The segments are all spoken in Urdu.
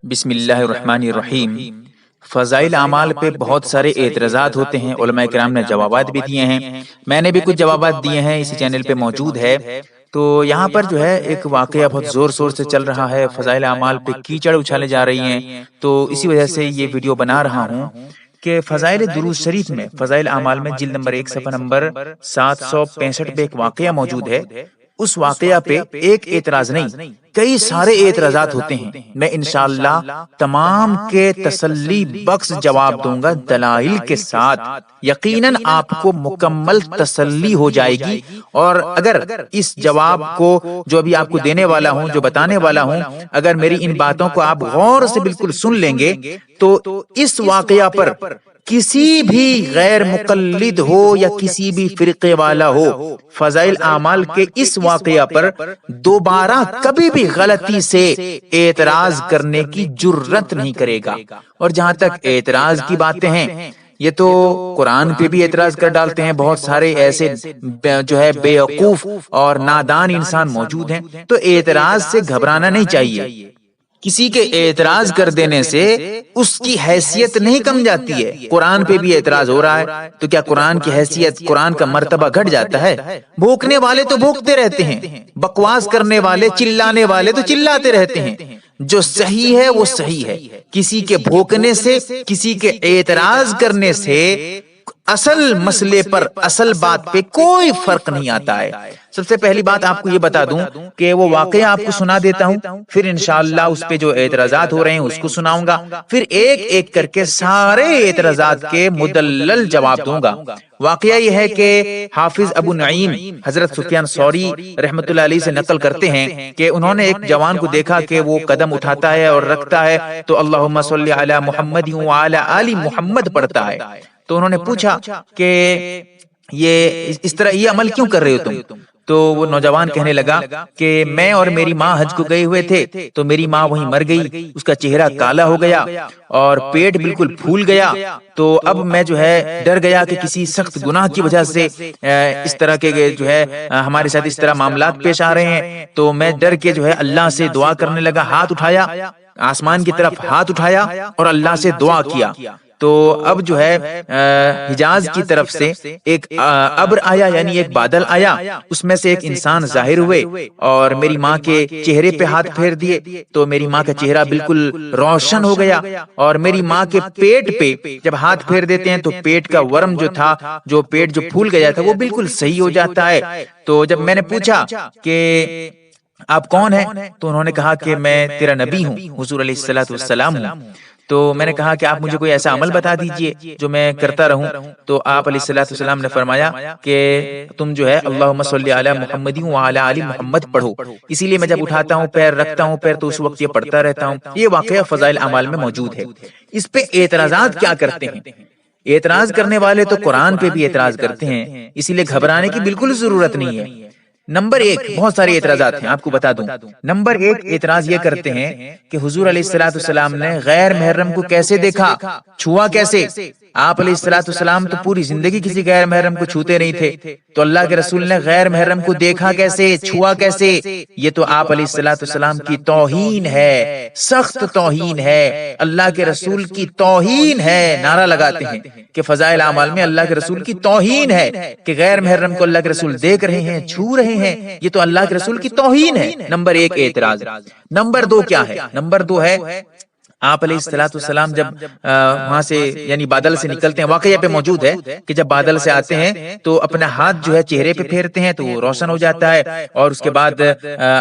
بسم اللہ الرحمن الرحیم۔ فضائل اعمال پہ بہت سارے اعتراضات ہوتے ہیں، علماء کرام نے جوابات بھی دیے ہیں، میں نے بھی کچھ جوابات دیے ہیں، اسی چینل پہ موجود ہے۔ تو یہاں پر جو ہے ایک واقعہ بہت زور شور سے چل رہا ہے، فضائل اعمال پہ کیچڑ اچھالے جا رہی ہیں، تو اسی وجہ سے یہ ویڈیو بنا رہا ہوں کہ فضائل درود شریف میں، فضائل اعمال میں جلد نمبر 1 صفحہ نمبر 765 پہ ایک واقعہ موجود ہے۔ اس واقعہ پہ ایک اعتراض نہیں، کئی سارے اعتراضات ہوتے ہیں۔ میں انشاءاللہ تمام کے تسلی بخش جواب دوں گا دلائل کے ساتھ، یقیناً آپ کو مکمل تسلی ہو جائے گی۔ اور اگر اس جواب کو جو ابھی آپ کو دینے والا ہوں، جو بتانے والا ہوں، اگر میری ان باتوں کو آپ غور سے بالکل سن لیں گے تو اس واقعہ پر کسی بھی غیر مقلد ہو یا کسی بھی فرقے والا ہو، فضائل اعمال کے اس واقعہ پر دوبارہ کبھی بھی غلطی سے اعتراض کرنے کی جرت نہیں کرے گا۔ اور جہاں تک اعتراض کی باتیں ہیں، یہ تو قرآن پہ بھی اعتراض کر ڈالتے ہیں، بہت سارے ایسے جو ہے بیوقوف اور نادان انسان موجود ہیں، تو اعتراض سے گھبرانا نہیں چاہیے۔ کسی کے اعتراض کر دینے سے اس کی حیثیت نہیں کم جاتی ہے۔ قرآن پہ بھی اعتراض ہو رہا ہے تو کیا قرآن کی حیثیت، قرآن کا مرتبہ گھٹ جاتا ہے؟ بھوکنے والے تو بھوکتے رہتے ہیں، بکواس کرنے والے، چلانے والے تو چلاتے رہتے ہیں۔ جو صحیح ہے وہ صحیح ہے۔ کسی کے بھوکنے سے، کسی کے اعتراض کرنے سے اصل مسئلے پر، اصل بات پہ کوئی فرق نہیں آتا ہے۔ سب سے پہلی بات آپ کو یہ بتا دوں کہ وہ واقعہ آپ کو سنا دیتا ہوں، پھر انشاءاللہ اس پہ جو اعتراضات ہو رہے ہیں اس کو سناؤں گا، پھر ایک ایک کر کے سارے اعتراضات کے مدلل جواب دوں گا۔ واقعہ یہ ہے کہ حافظ ابو نعیم حضرت سفیان ثوری رحمۃ اللہ علیہ سے نقل کرتے ہیں کہ انہوں نے ایک جوان کو دیکھا کہ وہ قدم اٹھاتا ہے اور رکھتا ہے تو اللہم صلی علی محمد وعلی آل محمد پڑھتا ہے۔ تو انہوں نے پوچھا کہ یہ اس طرح یہ عمل کیوں کر رہے ہو تم؟ تو وہ نوجوان کہنے لگا کہ میں اور میری ماں حج کو گئے ہوئے تھے، تو میری ماں وہیں مر گئی، اس کا چہرہ کالا ہو گیا اور پیٹ بالکل پھول گیا، تو اب میں جو ہے ڈر گیا کہ کسی سخت گناہ کی وجہ سے اس طرح کے جو ہے ہمارے ساتھ اس طرح معاملات پیش آ رہے ہیں، تو میں ڈر کے جو ہے اللہ سے دعا کرنے لگا، ہاتھ اٹھایا، آسمان کی طرف ہاتھ اٹھایا اور اللہ سے دعا کیا۔ تو اب جو ہے حجاز کی طرف سے ایک ابر آیا، یعنی ایک بادل آیا، اس میں سے ایک انسان ظاہر ہوئے اور میری ماں کے چہرے پہ ہاتھ پھیر دیے، تو میری ماں کا چہرہ بالکل روشن ہو گیا۔ اور میری ماں کے پیٹ پہ جب ہاتھ پھیر دیتے ہیں تو پیٹ کا ورم جو تھا، جو پیٹ جو پھول گیا تھا، وہ بالکل صحیح ہو جاتا ہے۔ تو جب میں نے پوچھا کہ آپ کون ہیں، تو انہوں نے کہا کہ میں تیرا نبی ہوں، حضور علیہ الصلوۃ والسلام ہوں۔ تو میں نے کہا کہ آپ مجھے کوئی ایسا عمل بتا دیجئے جو میں کرتا رہوں۔ تو آپ علیہ الصلوۃ والسلام نے فرمایا کہ تم جو ہے اللہم صلی علی محمد وعلی آل محمد پڑھو۔ اسی لیے میں جب اٹھاتا ہوں، پیر رکھتا ہوں پیر، تو اس وقت یہ پڑھتا رہتا ہوں۔ یہ واقعہ فضائل اعمال میں موجود ہے۔ اس پہ اعتراضات کیا کرتے ہیں؟ اعتراض کرنے والے تو قرآن پہ بھی اعتراض کرتے ہیں، اسی لیے گھبرانے کی بالکل ضرورت نہیں ہے۔ نمبر 1، بہت سارے اعتراضات ہیں، آپ کو بتا دوں۔ نمبر 1 اعتراض یہ کرتے ہیں کہ حضور علیہ الصلوۃ والسلام نے غیر محرم کو کیسے دیکھا، چھوا کیسے؟ آپ علیہ الصلوۃ والسلام تو پوری زندگی کسی غیر محرم کو چھوتے نہیں تھے، تو اللہ کے رسول نے غیر محرم کو دیکھا کیسے، چھوا کیسے؟ یہ تو آپ علیہ الصلوۃ والسلام کی توہین ہے، سخت توہین ہے، اللہ کے رسول کی توہین ہے۔ نعرہ لگاتے ہیں کہ فضائل اعمال میں اللہ کے رسول کی توہین ہے کہ غیر محرم کو اللہ کے رسول دیکھ رہے ہیں، چھو رہے ہیں، یہ تو اللہ کے رسول کی توہین ہے۔ نمبر 1 اعتراض۔ نمبر 2 کیا ہے؟ نمبر 2 ہے آپ علیہ الصلوۃ والسلام جب وہاں سے یعنی بادل سے نکلتے ہیں، واقعہ پہ موجود ہے کہ جب بادل سے آتے ہیں تو اپنا ہاتھ جو ہے چہرے پہ پھیرتے ہیں تو وہ روشن ہو جاتا ہے، اور اس کے بعد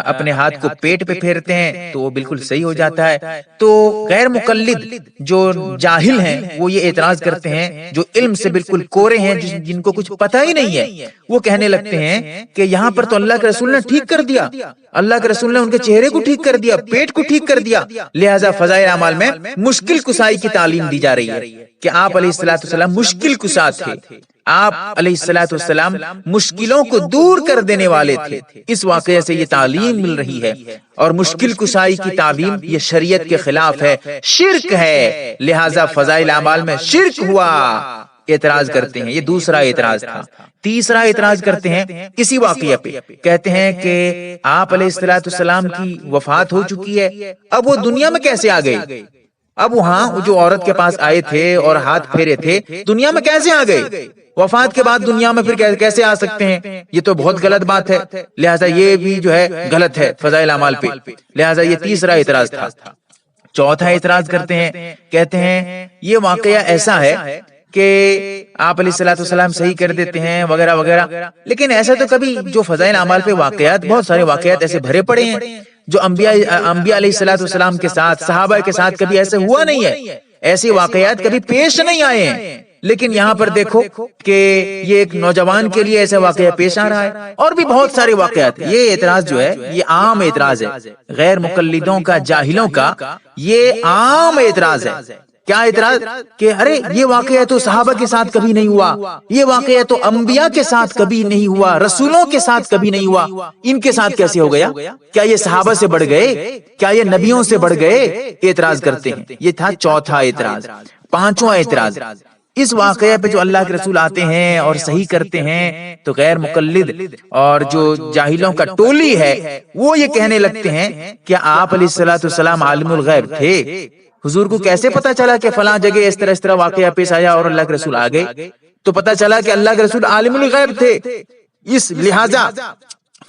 اپنے ہاتھ کو پیٹ پہ پھیرتے ہیں تو وہ بالکل صحیح ہو جاتا ہے۔ تو غیر مقلد جو جاہل ہیں وہ یہ اعتراض کرتے ہیں، جو علم سے بالکل کورے ہیں، جن کو کچھ پتہ ہی نہیں ہے، وہ کہنے لگتے ہیں کہ یہاں پر تو اللہ کے رسول نے ٹھیک کر دیا، اللہ کے رسول نے ان کے چہرے کو ٹھیک کر دیا، پیٹ کو ٹھیک کر دیا، لہذا فضائل اعمال میں مشکل کشائی کی تعلیم دی جا رہی ہے کہ آپ علیہ الصلوۃ والسلام مشکل کشا تھے، آپ علیہ الصلوۃ والسلام مشکلوں کو دور کر دینے والے تھے۔ اس واقعے سے یہ تعلیم مل رہی ہے، اور مشکل کشائی کی تعلیم یہ شریعت کے خلاف ہے، شرک ہے، لہذا فضائل اعمال میں شرک ہوا۔ اعتراض کرتے ہیں، یہ دوسرا اعتراض تھا۔ تیسرا اعتراض کرتے ہیں اسی واقعہ پہ، کہتے ہیں کہ آپ علیہ الصلوۃ والسلام کی وفات ہو چکی ہے، اب وہ دنیا میں کیسے آ گئے؟ اب وہاں جو عورت کے پاس آئے تھے اور ہاتھ پھیرے تھے، دنیا میں کیسے آ گئے؟ وفات کے بعد دنیا میں پھر کیسے آ سکتے ہیں؟ یہ تو بہت غلط بات ہے، لہٰذا یہ بھی جو ہے غلط ہے فضائل اعمال پہ، لہٰذا یہ تیسرا اعتراض تھا۔ چوتھا اعتراض کرتے ہیں، کہتے ہیں یہ واقعہ ایسا ہے کہ آپ علیہ الصلوۃ والسلام صحیح کر دیتے ہیں وغیرہ وغیرہ، لیکن ایسا تو کبھی جو فضائل اعمال پہ واقعات، بہت سارے واقعات ایسے بھرے پڑے ہیں جو انبیاء علیہ الصلوۃ والسلام کے ساتھ، صحابہ کے ساتھ کبھی ایسے ہوا نہیں ہے، ایسے واقعات کبھی پیش نہیں آئے ہیں، لیکن یہاں پر دیکھو کہ یہ ایک نوجوان کے لیے ایسا واقعہ پیش آ رہا ہے، اور بھی بہت سارے واقعات۔ یہ اعتراض جو ہے یہ عام اعتراض ہے، غیر مقلدوں کا، جاہلوں کا یہ عام اعتراض ہے۔ کیا اعتراض؟ کہ ارے یہ واقعہ تو صحابہ کے ساتھ کبھی نہیں ہوا، یہ واقعہ تو انبیاء کے ساتھ کبھی نہیں ہوا، رسولوں کے ساتھ کبھی نہیں ہوا، ان کے ساتھ کیسے ہو گیا؟ کیا یہ صحابہ سے بڑھ گئے؟ کیا یہ نبیوں سے بڑھ گئے؟ اعتراض کرتے ہیں۔ یہ تھا چوتھا اعتراض۔ پانچواں اعتراض، اس واقعہ پہ جو اللہ کے رسول آتے ہیں اور صحیح کرتے ہیں تو غیر مقلد اور جو جاہلوں کا ٹولی ہے وہ یہ کہنے لگتے ہیں کہ آپ علیہ الصلوۃ والسلام عالم الغیب تھے، حضور کو کیسے پتا چلا کہ فلاں جگہ اس طرح واقعہ پیش آیا اور اللہ کے رسول آ گئے؟ تو پتا چلا کہ اللہ کے رسول عالم الغیب تھے۔ اس لہٰذا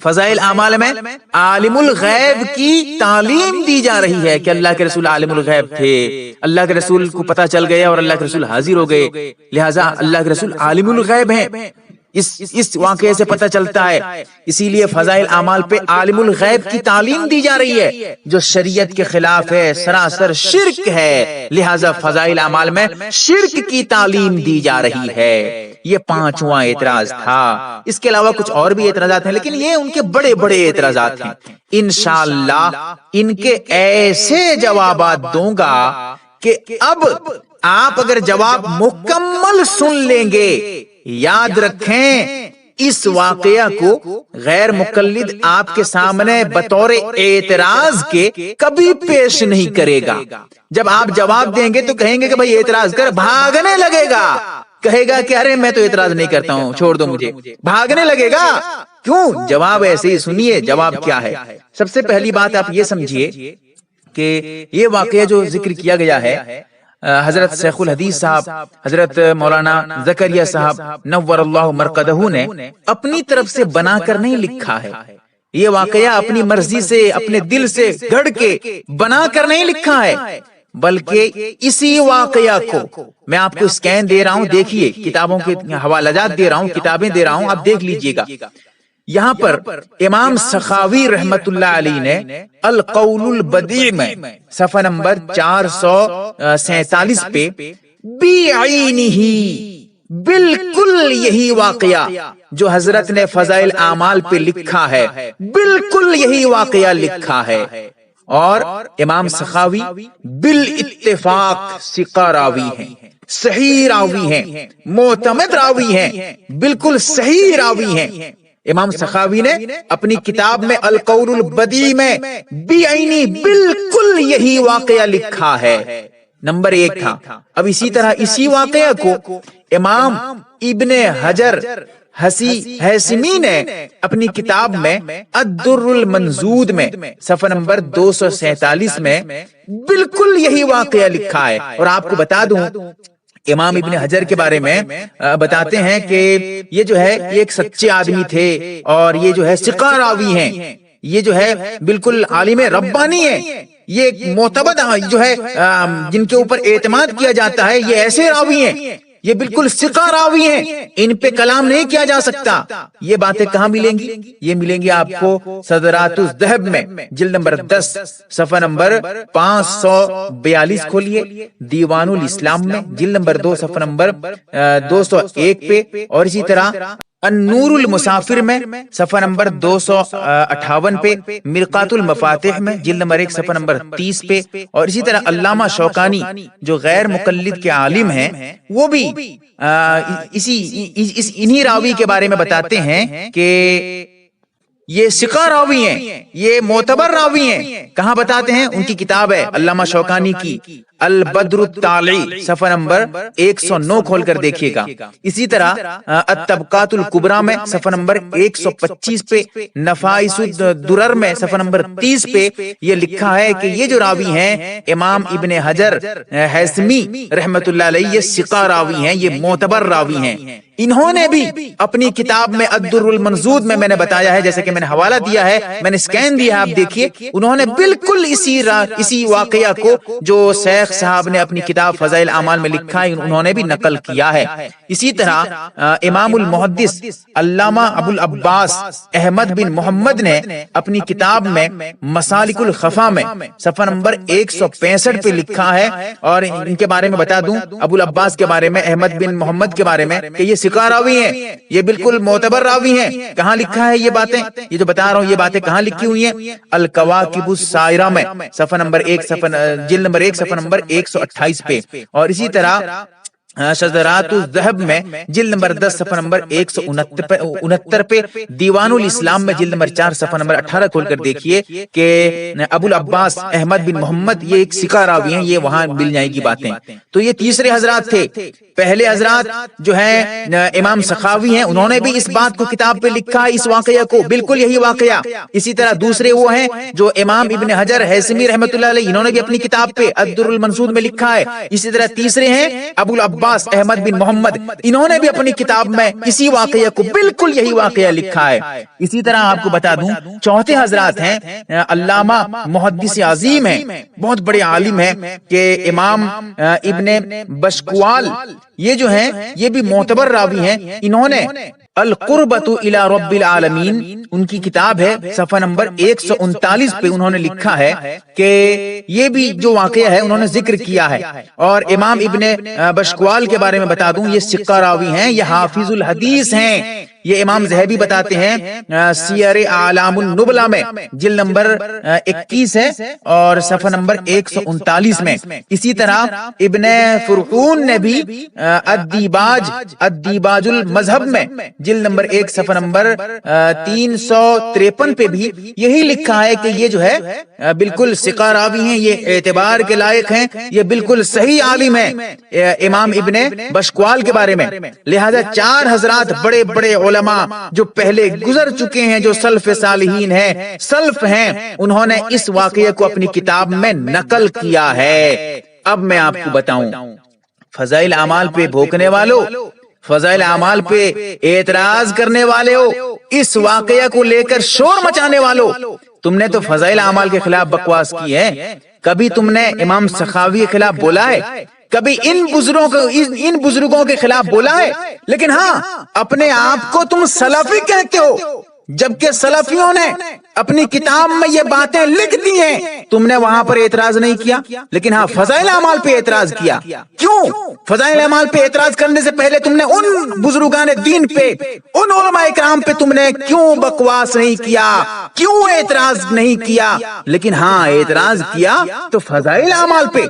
فضائل اعمال میں عالم الغیب کی تعلیم دی جا رہی ہے کہ اللہ کے رسول عالم الغیب تھے، اللہ کے رسول کو پتا چل گیا اور اللہ کے رسول حاضر ہو گئے، لہٰذا اللہ کے رسول عالم الغیب ہیں۔ اس واقعے سے پتہ چلتا ہے، اسی لیے فضائل اعمال پہ عالم الغیب کی تعلیم دی جا رہی ہے جو شریعت کے خلاف ہے، سراسر شرک ہے، لہٰذا فضائل اعمال میں شرک کی تعلیم دی جا رہی ہے۔ یہ پانچواں اعتراض تھا۔ اس کے علاوہ کچھ اور بھی اعتراضات ہیں، لیکن یہ ان کے بڑے بڑے اعتراضات ہیں۔ انشاءاللہ ان کے ایسے جوابات دوں گا کہ اب آپ اگر جواب مکمل سن لیں گے، یاد رکھیں اس واقعہ کو غیر مقلد آپ کے سامنے بطور اعتراض کے کبھی پیش نہیں کرے گا۔ جب آپ جواب دیں گے تو کہیں گے کہ بھائی اعتراض کر، بھاگنے لگے گا، کہے گا کہ ارے میں تو اعتراض نہیں کرتا ہوں، چھوڑ دو مجھے، بھاگنے لگے گا۔ کیوں؟ جواب ایسے ہی سنیے، جواب کیا ہے۔ سب سے پہلی بات آپ یہ سمجھیے کہ یہ واقعہ جو ذکر کیا گیا ہے، حضرت شیخ الحدیث صاحب، حضرت مولانا زکریا صاحب نور اللہ مرقدہ نے اپنی طرف سے بنا کر نہیں لکھا ہے، یہ واقعہ اپنی مرضی سے، اپنے دل سے گھڑ کے بنا کر نہیں لکھا ہے، بلکہ اسی واقعہ کو میں آپ کو اسکین دے رہا ہوں، دیکھیے، کتابوں کے حوالہ جات دے رہا ہوں، کتابیں دے رہا ہوں، آپ دیکھ لیجئے گا۔ یہاں پر امام سخاوی رحمت اللہ علیہ نے القول البدیع میں صفحہ نمبر 447 پہ بعینہ، بالکل یہی واقعہ جو حضرت نے فضائل اعمال پہ لکھا ہے، بالکل یہی واقعہ لکھا ہے، اور امام سخاوی بالاتفاق ثقہ راوی ہیں، صحیح راوی ہیں، معتمد راوی ہیں، بالکل صحیح راوی ہیں۔ امام سخاوی نے اپنی کتاب میں القول البدیع میں بعینی بالکل یہی واقعہ لکھا ہے، نمبر 1 تھا۔ اب اسی طرح اسی واقعہ کو امام ابن حجر ہیثمی نے اپنی کتاب میں الدر المنضود میں صفحہ نمبر 247 میں بالکل یہی واقعہ لکھا ہے۔ اور آپ کو بتا دوں، امام ابن حجر کے بارے میں بتاتے ہیں کہ یہ جو ہے یہ ایک سچے آدمی تھے، اور یہ جو ہے ثقہ راوی ہیں، یہ جو ہے بالکل عالم ربانی ہے، یہ ایک معتبر جو ہے جن کے اوپر اعتماد کیا جاتا ہے، یہ ایسے راوی ہیں، یہ بالکل ثقہ راوی ہیں، ان پہ کلام نہیں کیا جا سکتا۔ یہ باتیں کہاں ملیں گی؟ یہ ملیں گی آپ کو صدرات الذہب میں، جلد نمبر 10 صفحہ نمبر 542 کھولیے، دیوان الاسلام میں جلد نمبر 2 صفحہ نمبر 201 پہ، اور اسی طرح النور المسافر میں صفحہ نمبر 258 پہ، مرقات المفاتح میں جلد نمبر 1 صفحہ نمبر 30 پہ، اور اسی طرح علامہ شوکانی جو غیر مقلد کے عالم ہیں، وہ بھی انہی راوی کے بارے میں بتاتے ہیں کہ یہ ثقہ راوی ہیں، یہ معتبر راوی ہیں۔ کہاں بتاتے ہیں؟ ان کی کتاب ہے علامہ شوکانی کی البدر الطالع صفحہ نمبر 109 کھول کر دیکھیے گا. اسی طرح الطبقات الکبریٰ میں صفحہ نمبر 125 پہ، نفائس الدرر میں صفحہ نمبر 30 پہ یہ لکھا ہے کہ یہ جو راوی ہیں امام ابن حجر ہیثمی رحمت اللہ علیہ، یہ ثقہ راوی ہیں، یہ معتبر راوی ہیں. انہوں نے بھی اپنی کتاب میں الدر المنضود میں نے بتایا ہے، جیسے کہ میں نے حوالہ دیا ہے، میں نے اسکین دیا ہے، آپ دیکھیے، انہوں نے بالکل اسی واقعہ کو جو شیخ صاحب نے اپنی کتاب فضائل اعمال میں لکھا ہے انہوں نے بھی نقل کیا ہے. اسی طرح امام المحدث علامہ ابو العباس احمد بن محمد نے اپنی کتاب میں مسالک الخفا میں صفحہ نمبر 165 پہ لکھا ہے، اور ان کے بارے میں بتا دوں، ابو العباس کے بارے میں، احمد بن محمد کے بارے میں، کہ یہ ثقہ راوی ہیں، یہ بالکل معتبر راوی ہیں. کہاں لکھا ہے یہ باتیں؟ یہ جو بتا رہا ہوں یہ باتیں کہاں لکھی ہوئی ہیں؟ الکواکب السائرہ میں صفحہ نمبر 1 جلد نمبر 1 صفحہ نمبر 128 پہ، اور اسی طرح شذرات الذہب میں جلد نمبر 10 صفحہ نمبر 169 پہ، دیوان الاسلام میں جلد نمبر 4 صفحہ نمبر 18 کھول کر دیکھیے کہ ابو العباس احمد بن محمد یہ ایک ثقہ راوی ہیں، یہ وہاں مل جائے گی باتیں. تو یہ تیسرے حضرات تھے. پہلے حضرات جو ہیں امام سخاوی ہیں، انہوں نے بھی اس بات کو کتاب پہ لکھا ہے، اس واقعہ کو، بالکل یہی واقعہ. اسی طرح دوسرے وہ ہیں جو امام ابن حجر ہیثمی رحمۃ اللہ علیہ، انہوں نے بھی اپنی کتاب پہ الدر المنصود میں لکھا ہے. اسی طرح تیسرے ہیں ابو العباس احمد بن محمد، انہوں نے بھی اپنی کتاب میں اسی واقعہ کو، بالکل یہی واقعہ لکھا ہے. اسی طرح آپ کو بتا دوں چوتھے حضرات ہیں علامہ محدث عظیم ہیں، بہت بڑے عالم ہیں، کہ امام ابن بشکوال، یہ جو ہیں یہ بھی معتبر راوی ہیں. انہوں نے القربۃ الی رب العالمین ان کی کتاب ہے، صفحہ نمبر 139 پہ انہوں نے لکھا ہے کہ یہ بھی جو واقعہ ہے انہوں نے ذکر کیا ہے. اور امام ابن بشکوال کے بارے میں بتا دوں یہ ثقہ راوی ہیں، یہ حافظ الحدیث ہیں. یہ امام ذہبی بتاتے ہیں سیر اعلام النبلہ میں جلد نمبر 21 ہے اور صفحہ نمبر 139 میں. اسی طرح ابن فرقون نے بھی الدیباج المذہب میں جلد نمبر 1 صفحہ نمبر 353 پہ بھی یہی لکھا ہے کہ یہ جو ہے بالکل ثقہ راوی ہیں، یہ اعتبار کے لائق ہیں، یہ بالکل صحیح عالم ہیں امام ابن بشکوال کے بارے میں. لہذا چار حضرات بڑے بڑے علماء جو پہلے گزر چکے ہیں، جو سلف صالحین ہیں، سلف ہیں، انہوں نے اس واقعے کو اپنی کتاب میں نقل کیا ہے. اب میں آپ کو بتاؤں، فضائل اعمال پہ بھوکنے والوں، فضائل اعمال پہ اعتراض کرنے والے ہو، اس واقعہ کو لے کر شور مچانے والوں، تم نے تو فضائل اعمال کے خلاف بکواس کی ہے. کبھی تم نے امام سخاوی کے خلاف بولا ہے؟ کبھی ان بزرگوں کے خلاف بولا ہے؟ لیکن ہاں اپنے آپ کو تم سلفی کہتے ہو، جبکہ سلفیوں نے اپنی کتاب میں یہ باتیں لکھ دی ہیں، تم نے وہاں پر اعتراض نہیں کیا، لیکن ہاں فضائل اعمال پہ اعتراض کیا. کیوں؟ فضائل اعمال پہ اعتراض کرنے سے پہلے تم نے ان بزرگان دین پہ، ان علماء کرام پہ تم نے کیوں بکواس نہیں کیا، کیوں اعتراض نہیں کیا؟ لیکن ہاں اعتراض کیا تو فضائل اعمال پہ،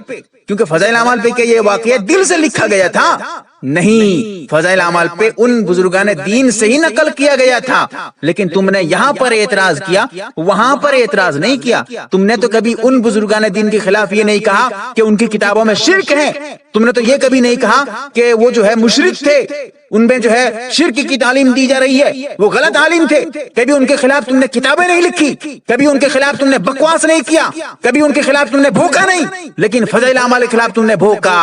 کیونکہ فضائل اعمال پہ کیا یہ واقعہ دل سے لکھا گیا تھا؟ نہیں، فضائل اعمال پہ ان بزرگان دین سے ہی نقل کیا گیا تھا. لیکن تم نے یہاں پر اعتراض کیا، وہاں پر اعتراض نہیں کیا. تم نے تو کبھی ان بزرگان دین کے خلاف یہ نہیں کہا کہ ان کی کتابوں میں شرک ہے، تم نے تو یہ کبھی نہیں کہا کہ وہ جو ہے مشرک تھے، ان میں جو ہے شرک کی تعلیم دی جا رہی ہے، وہ غلط عالم تھے. کبھی ان کے خلاف تم نے کتابیں نہیں لکھی، کبھی ان کے خلاف تم نے بکواس نہیں کیا، کبھی ان کے خلاف تم نے بھوکا نہیں. لیکن فضائل اعمال کے خلاف تم نے بھوکا.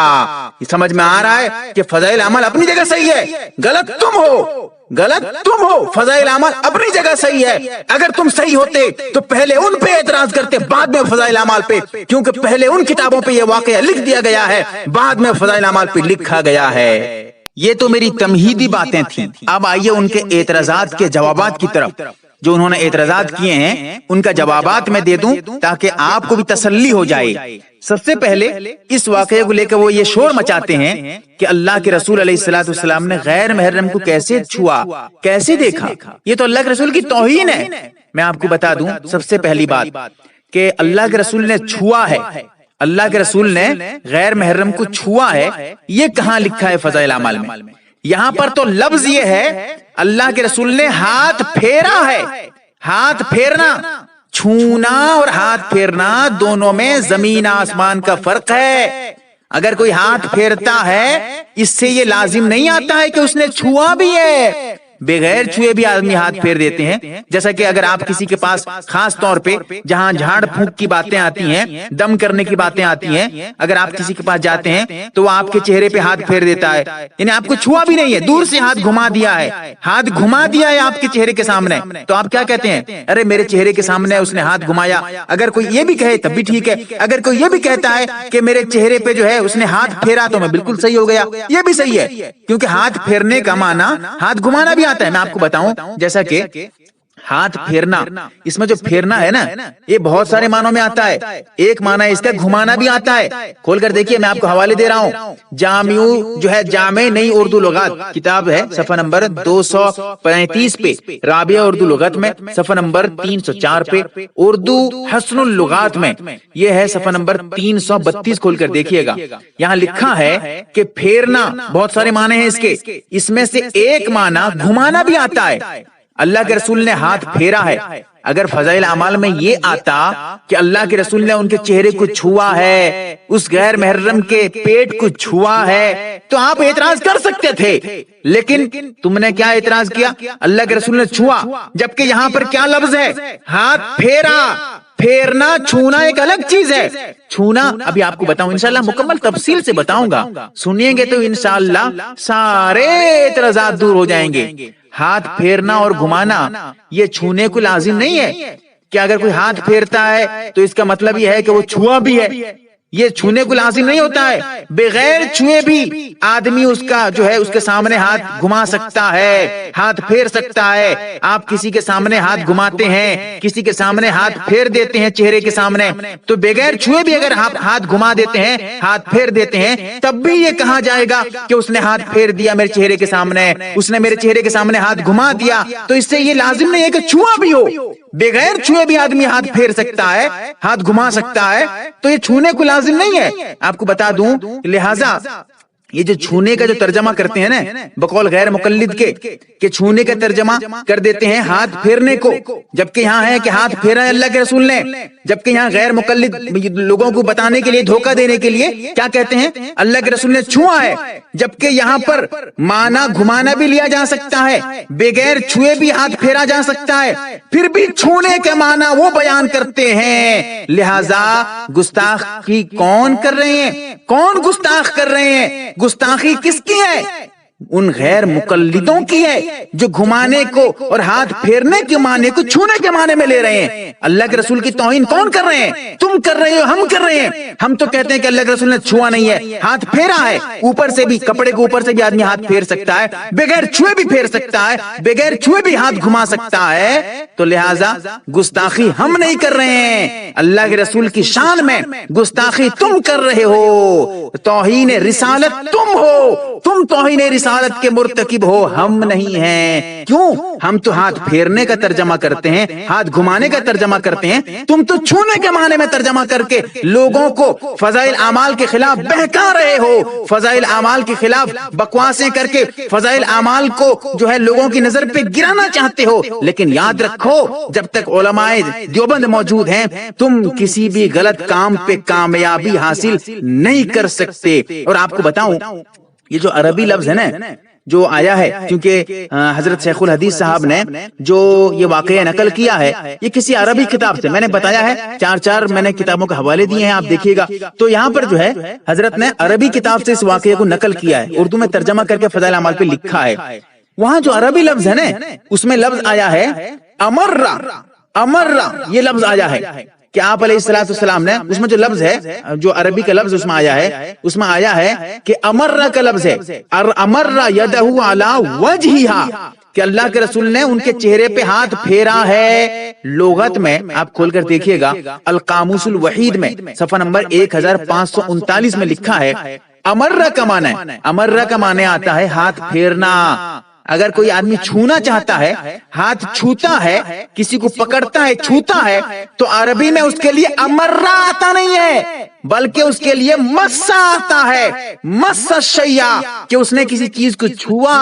یہ سمجھ میں آ رہا ہے کہ فضائل اعمال اپنی جگہ صحیح ہے، غلط تم ہو، غلط تم ہو. فضائل اعمال اپنی جگہ صحیح ہے. اگر تم صحیح ہوتے تو پہلے ان پہ اعتراض کرتے، بعد میں فضائل اعمال پہ، کیونکہ پہلے ان کتابوں پہ یہ واقعہ لکھ دیا گیا ہے، بعد میں فضائل اعمال پہ لکھا گیا ہے. یہ تو میری تمہیدی باتیں تھیں. اب آئیے ان کے اعتراضات کے جوابات کی طرف. جو انہوں نے اعتراضات کیے ہیں ان کا جوابات میں دے دوں تاکہ آپ کو بھی تسلی ہو جائے. سب سے پہلے اس واقعے کو لے کر وہ یہ شور مچاتے ہیں کہ اللہ کے رسول علیہ الصلوۃ والسلام نے غیر محرم کو کیسے چھوا، کیسے دیکھا، یہ تو اللہ کے رسول کی توہین ہے. میں آپ کو بتا دوں سب سے پہلی بات کہ اللہ کے رسول نے چھوا ہے، اللہ کے رسول نے غیر محرم کو چھوا ہے، یہ کہاں لکھا ہے فضائل اعمال میں؟ یہاں پر تو لفظ یہ ہے اللہ کے رسول نے ہاتھ پھیرا ہے. ہاتھ پھیرنا چھونا اور ہاتھ پھیرنا دونوں میں زمین آسمان کا فرق ہے. اگر کوئی ہاتھ پھیرتا ہے اس سے یہ لازم نہیں آتا ہے کہ اس نے چھوا بھی ہے. بغیر چھوئے بھی آدمی ہاتھ پھیر دیتے ہیں. جیسا کہ اگر آپ کسی کے پاس خاص طور پہ جہاں جھاڑ پھونک کی باتیں آتی ہیں, دم کرنے کی باتیں آتی ہیں, اگر آپ کسی کے پاس جاتے ہیں تو وہ آپ کے چہرے پہ ہاتھ پھیر دیتا ہے, یعنی آپ کو چھوا بھی نہیں ہے, دور سے ہاتھ گھما دیا ہے, ہاتھ گھما دیا ہے آپ کے چہرے کے سامنے, تو آپ کیا کہتے ہیں؟ ارے میرے چہرے کے سامنے اس نے ہاتھ گھمایا. اگر کوئی یہ بھی کہے تب بھی ٹھیک ہے, اگر کوئی یہ بھی کہتا ہے کہ میرے چہرے پہ جو ہے اس نے ہاتھ پھیرا تو میں بالکل صحیح ہو گیا, یہ بھی صحیح ہے, کیونکہ ہاتھ پھیرنے کا معنی ہاتھ گھمانا بھی آتا ہے. میں آپ کو بتاؤں, جیسا کہ ہاتھ پھیرنا, اس میں جو پھیرنا ہے نا یہ بہت سارے معنوں میں آتا ہے. ایک معنی اس کا گھمانا بھی آتا ہے. کھول کر دیکھیے, میں آپ کو حوالے دے رہا ہوں. جامع نئی اردو لغات کتاب ہے, صفحہ نمبر 235 پہ, رابعہ اردو لغت میں صفحہ نمبر 304 پہ, اردو حسن اللغات میں یہ ہے صفحہ نمبر 332. کھول کر دیکھیے گا, یہاں لکھا ہے کہ پھیرنا بہت سارے معنی ہیں اس کے, اس میں سے ایک معنی گھمانا بھی آتا ہے. اللہ کے رسول نے ہاتھ پھیرا ہے. اگر فضائل اعمال میں یہ آتا کہ اللہ کے رسول نے ان کے چہرے کو چھوا ہے, اس غیر محرم کے پیٹ کو چھوا ہے, تو آپ اعتراض کر سکتے تھے. لیکن تم نے کیا اعتراض کیا؟ اللہ کے رسول نے چھوا, جبکہ یہاں پر کیا لفظ ہے؟ ہاتھ پھیرا. پھیرنا چھونا ایک الگ چیز ہے. چھونا ابھی آپ کو بتاؤں, انشاءاللہ مکمل تفصیل سے بتاؤں گا, سنیے گے تو انشاءاللہ سارے اعتراضات دور ہو جائیں گے. ہاتھ پھیرنا اور گھمانا یہ چھونے کو لازم نہیں ہے کہ اگر کوئی ہاتھ پھیرتا ہے تو اس کا مطلب یہ ہے کہ وہ چھوا بھی ہے. یہ چھونے کو لازم نہیں ہوتا ہے. بغیر چھوئے بھی آدمی اس کا جو ہے اس کے سامنے ہاتھ گھما سکتا ہے, ہاتھ پھیر سکتا ہے. آپ کسی کے سامنے ہاتھ گھماتے ہیں, کسی کے سامنے ہاتھ پھیر دیتے ہیں چہرے کے سامنے, تو بغیر چھوئے بھی اگر آپ ہاتھ گھما دیتے ہیں, ہاتھ پھیر دیتے ہیں, تب بھی یہ کہا جائے گا کہ اس نے ہاتھ پھیر دیا میرے چہرے کے سامنے, اس نے میرے چہرے کے سامنے ہاتھ گھما دیا. تو اس سے یہ لازم نہیں ہے کہ چھوا بھی ہو. بغیر چھوئے بھی آدمی ہاتھ پھیر سکتا ہے, ہاتھ گھما سکتا ہے, تو یہ چھونے کو لازم نہیں ہے. آپ کو بتا دوں, لہذا یہ جو چھونے کا جو ترجمہ کرتے ہیں نا بقول غیر مقلد کے, کہ چھونے کا ترجمہ کر دیتے ہیں ہاتھ پھیرنے کو, جبکہ یہاں ہے کہ ہاتھ پھیرا ہے اللہ کے رسول نے. جبکہ یہاں غیر مقلد لوگوں کو بتانے کے لیے, دھوکہ دینے کے لیے کیا کہتے ہیں؟ اللہ کے رسول نے چھوا ہے. جبکہ یہاں پر معنی گھمانا بھی لیا جا سکتا ہے, بغیر چھوئے بھی ہاتھ پھیرا جا سکتا ہے, پھر بھی چھونے کا معنی وہ بیان کرتے ہیں. لہذا گستاخی کون کر رہے ہیں؟ کون گستاخ کر رہے ہیں؟ گستاخی کس کی ہے؟ ان غیر مقلدوں کی ہے جو گھمانے کو اور ہاتھ پھیرنے کے معنی کو چھونے کے معنی میں لے رہے ہیں. اللہ کے رسول کی توہین کون کر رہے ہیں؟ تم کر رہے ہو, ہم کر رہے ہیں. ہم تو کہتے ہیں کہ اللہ کے رسول نے چھوا نہیں ہے, ہاتھ پھیرا ہے. اوپر سے بھی, کپڑے کے اوپر سے بھی آدمی ہاتھ پھیر سکتا ہے, بغیر چھوئے بھی پھیر سکتا ہے, بغیر چھوئے بھی ہاتھ گھما سکتا ہے. تو لہٰذا گستاخی ہم نہیں کر رہے ہیں, اللہ کے رسول کی شان میں گستاخی تم کر رہے ہو. توہین رسالت تم ہو, تم توہین رسالت کے مرتکب ہو, ہم نہیں ہیں. کیوں؟ ہم تو ہاتھ پھیرنے کا ترجمہ کرتے ہیں, ہاتھ گھمانے کا ترجمہ کرتے ہیں. تم تو چھونے کے معنی میں ترجمہ کر کے لوگوں کو فضائل اعمال کے خلاف بہکا رہے ہو, فضائل اعمال کے خلاف بکواسیں کر کے فضائل اعمال کو جو ہے لوگوں کی نظر پہ گرانا چاہتے ہو. لیکن یاد رکھو, جب تک علماء دیوبند موجود ہیں تم کسی بھی غلط کام پہ کامیابی حاصل نہیں کر سکتے. اور آپ کو بتاؤں, یہ جو عربی لفظ ہے نا جو آیا ہے, کیونکہ حضرت شیخ الحدیث صاحب نے جو یہ واقعہ نقل کیا ہے یہ کسی عربی کتاب سے, میں نے بتایا ہے 4 میں نے کتابوں کے حوالے دیے ہیں, آپ دیکھیے گا. تو یہاں پر جو ہے حضرت نے عربی کتاب سے اس واقعے کو نقل کیا ہے, اردو میں ترجمہ کر کے فضائل اعمال پہ لکھا ہے. وہاں جو عربی لفظ ہے نا اس میں لفظ آیا ہے امرہ. امرہ یہ لفظ آیا ہے کہ آپ علیہ الصلوۃ والسلام نے, اس میں جو لفظ ہے, جو عربی کا لفظ اس میں آیا ہے, اس میں آیا ہے کہ امرہ کا لفظ ہے, امرہ یدہ علی وجہہا, کہ اللہ کے رسول نے ان کے چہرے پہ ہاتھ پھیرا ہے. لغت میں آپ کھول کر دیکھیے گا, القاموس الوحید میں صفحہ نمبر 1539 میں لکھا ہے امرہ کا معنی, امرہ کا معنی آتا ہے ہاتھ پھیرنا. اگر کوئی آدمی چھونا چاہتا ہے، ہاتھ چھوتا ہے، کسی کو پکڑتا ہے، چھوتا ہے، تو عربی میں اس کے لیے امرہ آتا نہیں ہے، بلکہ اس کے لیے مسا آتا ہے، مسا شیء، کہ اس نے کسی چیز کو چھوا۔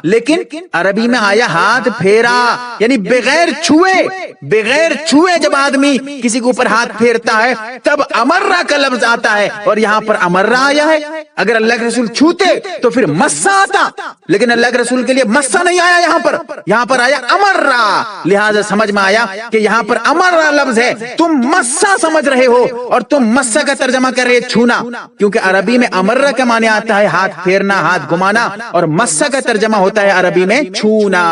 لیکن عربی میں آیا ہاتھ پھیرا، یعنی بغیر چھوئے جب آدمی کسی کے اوپر ہاتھ پھیرتا ہے تب امرہ کا لفظ آتا ہے، اور یہاں پر امرہ آیا ہے۔ اگر اللہ کے رسول چھوتے تو پھر مسا آتا، لیکن اللہ کے رسول کے لیے مسا نہیں آیا، یہاں پر آیا امرہ۔ لہذا سمجھ میں آیا کہ یہاں پر امرہ لفظ ہے، تم مسا سمجھ رہے ہو اور تم مسا کا ترجمہ کر رہے چھونا، کیونکہ عربی میں امرہ کا معنی آتا ہے ہاتھ پھیرنا، ہاتھ گھمانا، اور مسا کا ترجمہ ہوتا ہے عربی میں چھونا۔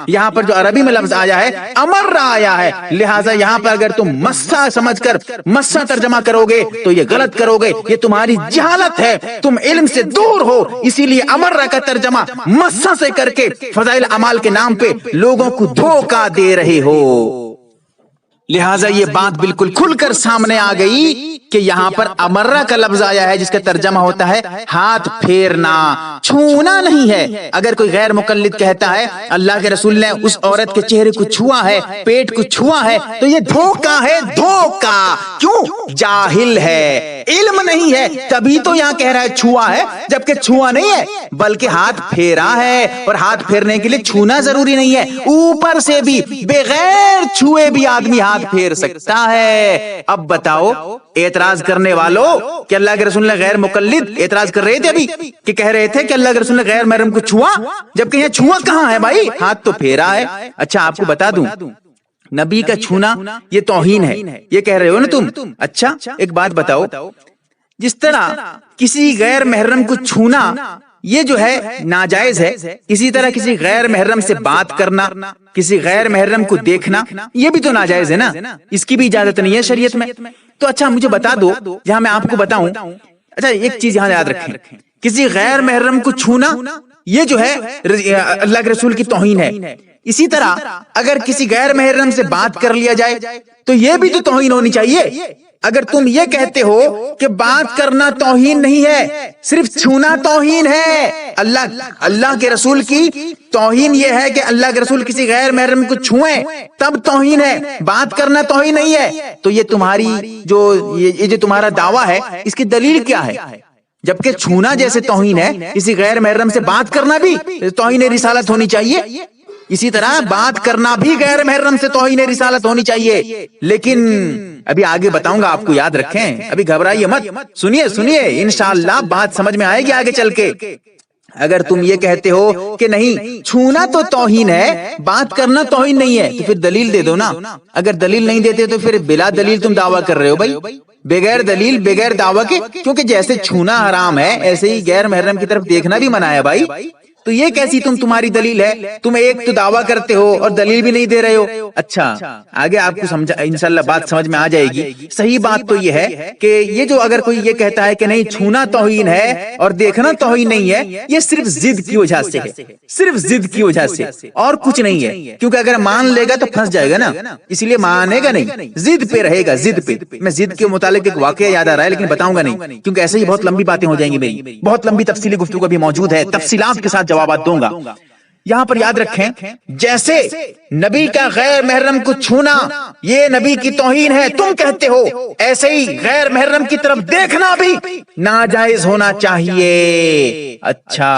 یہاں پر جو عربی میں لفظ آیا ہے امرہ آیا ہے، لہذا یہاں پر اگر تم مسا سمجھ کر مسا ترجمہ کرو گے تو یہ غلط کرو گے، یہ تمہاری جہالت ہے، تم علم سے دور ہو، اسی لیے امرہ کا ترجمہ مسا سے کر کے فضائل اعمال کے نام پہ لوگوں کو دھوکہ دے رہے ہو۔ لہٰذا یہ بات بالکل کھل کر سامنے آ گئی کہ یہاں پر امرہ کا لفظ آیا ہے جس کا ترجمہ ہوتا ہے ہاتھ پھیرنا، چھونا نہیں ہے۔ اگر کوئی غیر مقلد کہتا ہے اللہ کے رسول نے اس عورت کے چہرے کو چھوا ہے، پیٹ کو چھوا ہے، تو یہ دھوکہ ہے، دھوکہ۔ کیوں؟ جاہل ہے، علم نہیں ہے، تبھی تو یہاں کہہ رہا ہے چھوا ہے، جبکہ چھوا نہیں ہے بلکہ ہاتھ پھیرا ہے، اور ہاتھ پھیرنے کے لیے چھونا ضروری نہیں ہے، اوپر سے بھی بغیر چھوئے بھی آدمی ہاتھ پھیر سکتا ہے۔ اب بتاؤ اعتراض کرنے والوں کہ اللہ کے رسول نے غیر مقلد اعتراض کر رہے تھے ابھی کہ کہہ رہے تھے کہ اللہ کے رسول نے غیر محرم کو چھوا، جبکہ یہ چھوا کہاں ہے بھائی، ہاتھ تو پھیرا ہے۔ اچھا آپ کو بتا دوں نبی کا چھونا یہ توہین ہے، یہ کہہ رہے ہو نا تم۔ اچھا ایک بات بتاؤ، جس طرح کسی غیر محرم کو چھونا یہ جو ہے ناجائز ہے، اسی طرح کسی غیر محرم سے بات کرنا، کسی غیر محرم کو دیکھنا یہ بھی تو ناجائز ہے نا، اس کی بھی اجازت نہیں ہے شریعت میں۔ تو اچھا مجھے بتا دو، جہاں میں آپ کو بتاؤں، اچھا ایک چیز یہاں یاد رکھیں، کسی غیر محرم کو چھونا یہ جو ہے اللہ کے رسول کی توہین ہے، اسی طرح اگر کسی غیر محرم سے بات کر لیا جائے تو یہ بھی تو توہین ہونی چاہیے۔ اگر تم یہ کہتے ہو کہ بات کرنا توہین نہیں ہے، صرف چھونا توہین ہے، اللہ کے رسول کی توہین یہ ہے کہ اللہ کے رسول کسی غیر محرم کو چھوئیں تب توہین ہے، بات کرنا توہین نہیں ہے، تو یہ تمہاری جو تمہارا دعویٰ ہے اس کی دلیل کیا ہے؟ جبکہ چھونا جیسے توہین ہے، کسی غیر محرم سے بات کرنا بھی توہین رسالت ہونی چاہیے، اسی طرح بات کرنا بھی غیر محرم سے توہین رسالت ہونی چاہیے۔ لیکن ابھی آگے بتاؤں گا، آپ کو یاد رکھیں، ابھی گھبرائیے مت، سنیے انشاءاللہ بات سمجھ میں آئے گی آگے چل کے۔ اگر تم یہ کہتے ہو کہ نہیں چھونا تو توہین ہے، بات کرنا توہین نہیں ہے، تو پھر دلیل دے دو نا۔ اگر دلیل نہیں دیتے تو پھر بلا دلیل تم دعویٰ کر رہے ہو بھائی، بغیر دلیل بغیر دعویٰ کے، کیونکہ جیسے چھونا حرام ہے ایسے ہی غیر محرم کی طرف دیکھنا بھی منع ہے بھائی۔ تو یہ کیسی تمہاری دلیل ہے؟ تم ایک تو دعویٰ کرتے ہو اور دلیل بھی نہیں دے رہے ہو۔ اچھا آگے آپ کو انشاءاللہ بات سمجھ میں آ جائے گی۔ صحیح بات تو یہ ہے کہ یہ جو اگر کوئی یہ کہتا ہے کہ نہیں چھونا توہین ہے اور دیکھنا توہین نہیں ہے، یہ صرف ضد کی وجہ سے ہے، صرف ضد کی وجہ سے، اور کچھ نہیں ہے، کیونکہ اگر مان لے گا تو پھنس جائے گا نا، اس لیے مانے گا نہیں، ضد پہ رہے گا، ضد پہ۔ میں ضد کے متعلق ایک واقعہ یاد آ رہا ہے لیکن بتاؤں گا نہیں، کیونکہ ایسے ہی بہت لمبی باتیں ہو جائیں گی، میری بہت لمبی تفصیلی گفتگو بھی موجود ہے، تفصیلات کے ساتھ جوابات دوں گا۔ یہاں پر یاد رکھیں، جیسے نبی کا غیر محرم کو چھونا یہ نبی کی توہین ہے تم کہتے ہو، ایسے ہی غیر محرم کی طرف دیکھنا بھی ناجائز ہونا چاہیے۔ اچھا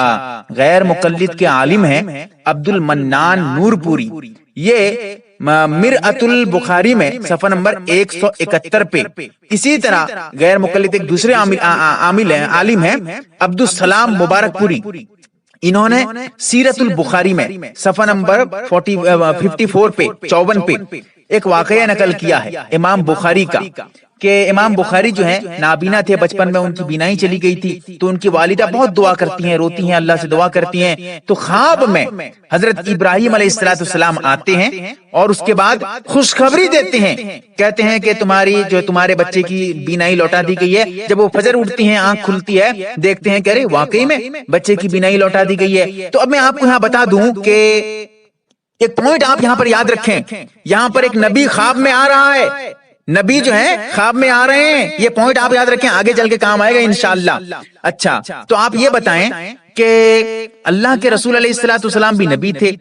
غیر مقلد کے عالم ہیں عبد المنان نور پوری، یہ مرأۃ البخاری میں صفحہ نمبر 171 پہ، اسی طرح غیر مقلد ایک دوسرے عالم ہیں عبد السلام مبارک پوری، انہوں نے سیرت البخاری میں صفحہ نمبر 54 پہ 54 پہ ایک واقعہ نقل کیا ہے امام بخاری کا، کہ امام بخاری جو ہیں نابینا تھے، بچپن میں ان کی بینائی چلی گئی تھی، تو ان کی والدہ بہت دعا کرتی ہیں، روتی ہیں، اللہ سے دعا کرتی ہیں، تو خواب میں حضرت ابراہیم علیہ السلام آتے ہیں اور اس کے بعد خوشخبری دیتے ہیں، کہتے ہیں کہ تمہارے بچے کی بینائی لوٹا دی گئی ہے۔ جب وہ فجر اٹھتی ہیں، آنکھ کھلتی ہے، دیکھتے ہیں کہ ارے واقعی میں بچے کی بینائی لوٹا دی گئی ہے۔ تو اب میں آپ کو یہاں بتا دوں کہ ایک پوائنٹ آپ یہاں پر یاد رکھیں، یہاں پر ایک نبی خواب میں آ رہا ہے نبی جو ہے خواب میں آ رہے ہیں، یہ پوائنٹ آپ یاد رکھیں، آگے چل کے کام آئے گا انشاءاللہ۔ اچھا تو آپ یہ بتائیں کہ اللہ کے رسول علیہ الصلوۃ والسلام بھی نبی تھے،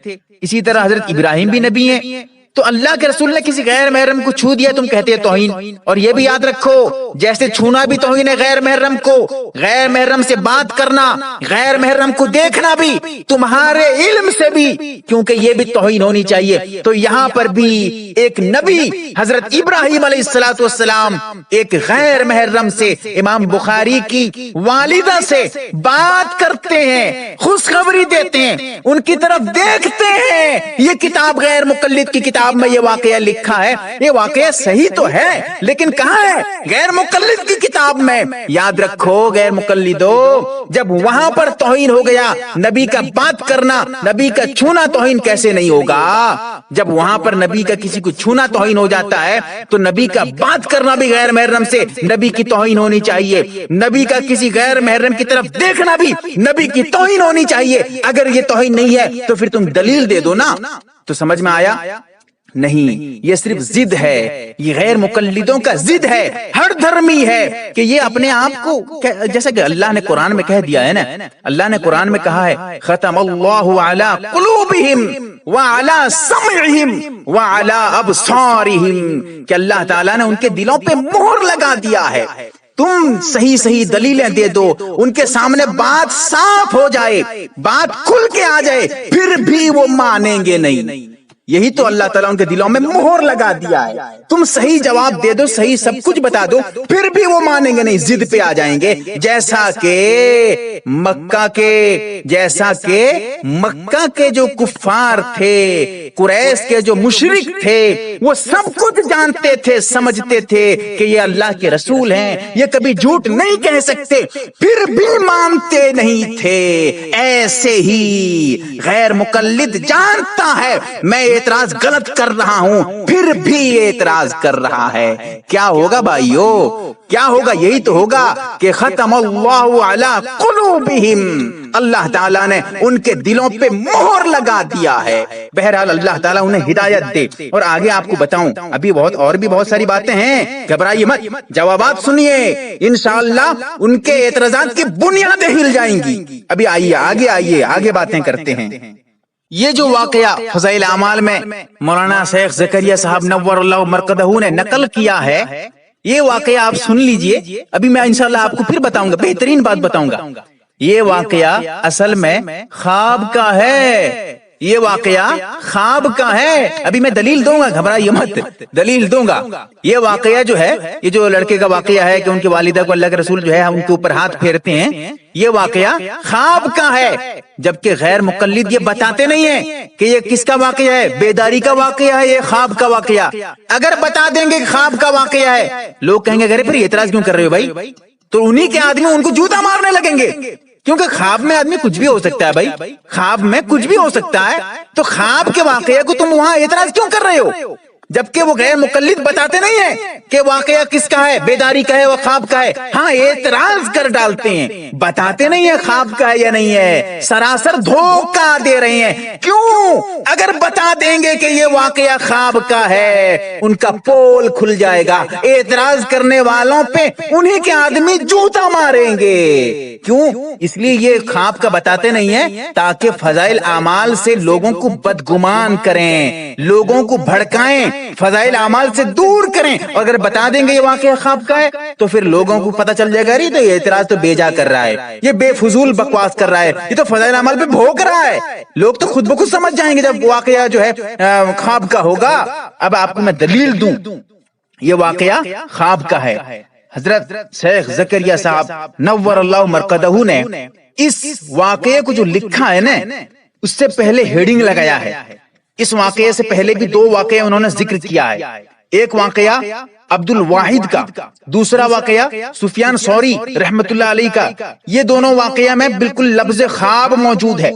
اسی طرح حضرت ابراہیم بھی نبی ہیں، تو اللہ کے رسول نے کسی غیر محرم کو چھو دیا تم کہتے ہیں توہین۔ اور یہ بھی یاد رکھو جیسے چھونا بھی توہین ہے غیر محرم کو، غیر محرم سے بات کرنا، غیر محرم کو دیکھنا بھی تمہارے علم سے بھی، کیونکہ یہ بھی توہین ہونی چاہیے۔ تو یہاں پر بھی ایک نبی حضرت ابراہیم علیہ الصلوۃ والسلام ایک غیر محرم سے، امام بخاری کی والدہ سے بات کرتے ہیں، خوشخبری دیتے ہیں، ان کی طرف دیکھتے ہیں۔ یہ کتاب غیر مقلد کی کتاب میں یہ واقعہ لکھا ہے، یہ واقعہ صحیح تو ہے لیکن کہاں ہے؟ غیر مقلد کی کتاب میں۔ یاد رکھو غیر مقلدو، جب وہاں پر توہین ہو گیا، نبی کا بات کرنا، نبی کا چھونا توہین کیسے نہیں ہوگا؟ جب وہاں پر نبی کا کسی کو چھونا توہین ہو جاتا ہے تو نبی کا بات کرنا بھی غیر محرم سے نبی کی توہین ہونی چاہیے، نبی کا کسی غیر محرم کی طرف دیکھنا بھی نبی کی توہین ہونی چاہیے۔ اگر یہ توہین نہیں ہے تو پھر تم دلیل دے دو نا۔ تو سمجھ میں آیا؟ نہیں، یہ صرف ضد ہے، یہ غیر مقلدوں کا ضد ہے، ہر دھرمی ہے کہ یہ اپنے آپ کو، جیسا کہ اللہ نے قرآن میں کہہ دیا ہے نا، اللہ نے قرآن میں کہا ہے ختم اللہ علی قلوبہم وعلی سمعہم وعلی ابصارہم، کہ اللہ تعالیٰ نے ان کے دلوں پہ مہر لگا دیا ہے۔ تم صحیح صحیح دلیلیں دے دو، ان کے سامنے بات صاف ہو جائے، بات کھل کے آ جائے، پھر بھی وہ مانیں گے نہیں۔ یہی تو اللہ تعالیٰ ان کے دلوں میں مہر لگا دیا ہے۔ تم صحیح جواب دے دو، صحیح سب کچھ بتا دو، پھر بھی وہ مانیں گے نہیں، ضد پہ آ جائیں گے۔ جیسا کہ مکہ کے جو کفار تھے، قریش کے جو مشرک تھے، وہ سب کچھ جانتے تھے، سمجھتے تھے کہ یہ اللہ کے رسول ہیں، یہ کبھی جھوٹ نہیں کہہ سکتے، پھر بھی مانتے نہیں تھے۔ ایسے ہی غیر مقلد جانتا ہے میں اعتراض غلط کر رہا ہوں، پھر بھی اعتراض کر رہا ہے۔ کیا ہوگا بھائیو؟ کیا ہوگا؟ یہی تو ہوگا کہ ختم اللہ علی قلوبہم، اللہ تعالیٰ نے ان کے دلوں پہ مہر لگا دیا ہے۔ بہرحال اللہ تعالیٰ انہیں ہدایت دے۔ اور آگے آپ کو بتاؤں، ابھی بھی بہت ساری باتیں ہیں، گھبرائیے مت، جوابات سنیے، انشاءاللہ ان کے اعتراضات کی بنیادیں ہل جائیں گی۔ ابھی آئیے باتیں کرتے ہیں۔ یہ جو واقعہ فضائل اعمال میں مولانا شیخ زکریا صاحب نور اللہ مرقدہ نے نقل کیا ہے، یہ واقعہ آپ سن لیجئے، ابھی میں انشاءاللہ آپ کو پھر بتاؤں گا، بہترین بات بتاؤں گا۔ یہ واقعہ اصل میں خواب کا ہے، یہ واقعہ خواب کا ہے۔ ابھی میں دلیل دوں گا، گھبرائیے مت، دلیل دوں گا۔ یہ واقعہ جو ہے، یہ جو لڑکے کا واقعہ ہے کہ ان کی والدہ کو اللہ کے رسول جو ہے ان کے اوپر ہاتھ پھیرتے ہیں، یہ واقعہ خواب کا ہے، جبکہ غیر مقلد یہ بتاتے نہیں ہیں کہ یہ کس کا واقعہ ہے، بیداری کا واقعہ ہے، یہ خواب کا واقعہ۔ اگر بتا دیں گے کہ خواب کا واقعہ ہے، لوگ کہیں گے پھر اعتراض کیوں کر رہے ہو بھائی؟ تو انہی کے آدمی ان کو جوتا مارنے لگیں گے، کیونکہ خواب میں آدمی کچھ بھی ہو سکتا ہے بھائی، خواب میں کچھ بھی ہو سکتا ہے۔ تو خواب کے واقعے کو تم وہاں اعتراض کیوں کر رہے ہو؟ جبکہ وہ غیر مقلد بتاتے نہیں ہیں کہ واقعہ کس کا ہے، بیداری کا ہے وہ خواب کا ہے۔ ہاں اعتراض کر ڈالتے ہیں، بتاتے نہیں ہیں خواب کا ہے یا نہیں ہے، سراسر دھوکہ دے رہے ہیں۔ کیوں؟ اگر بتا دیں گے کہ یہ واقعہ خواب کا ہے، ان کا پول کھل جائے گا، اعتراض کرنے والوں پہ انہی کے آدمی جوتا ماریں گے۔ کیوں؟ اس لیے یہ خواب کا بتاتے نہیں ہیں تاکہ فضائل اعمال سے لوگوں کو بدگمان کریں، لوگوں کو بھڑکائیں، فضائل اعمال سے دور کریں۔ اور اگر بتا دیں گے یہ واقعہ خواب کا ہے تو پھر لوگوں کو پتہ چل جائے گا تو یہ اعتراض تو بے جا کر رہا ہے، یہ بے فضول بکواس کر رہا ہے، یہ تو فضائل اعمال پہ بھونک رہا ہے۔ لوگ تو خود بخود سمجھ جائیں گے جب واقعہ جو ہے خواب کا ہوگا۔ اب آپ کو میں دلیل دوں، یہ واقعہ خواب کا ہے۔ حضرت شیخ زکریا صاحب نور اللہ مرقدہ نے اس واقعے کو جو لکھا ہے نا، اس سے پہلے ہیڈنگ لگایا ہے۔ اس واقعے سے پہلے بھی دو واقعے انہوں نے ذکر کیا ہے، ایک واقعہ عبد الواحد کا، دوسرا واقعہ سفیان ثوری رحمت اللہ علیہ کا۔ یہ دونوں واقعہ میں بالکل لفظ خواب موجود ہے،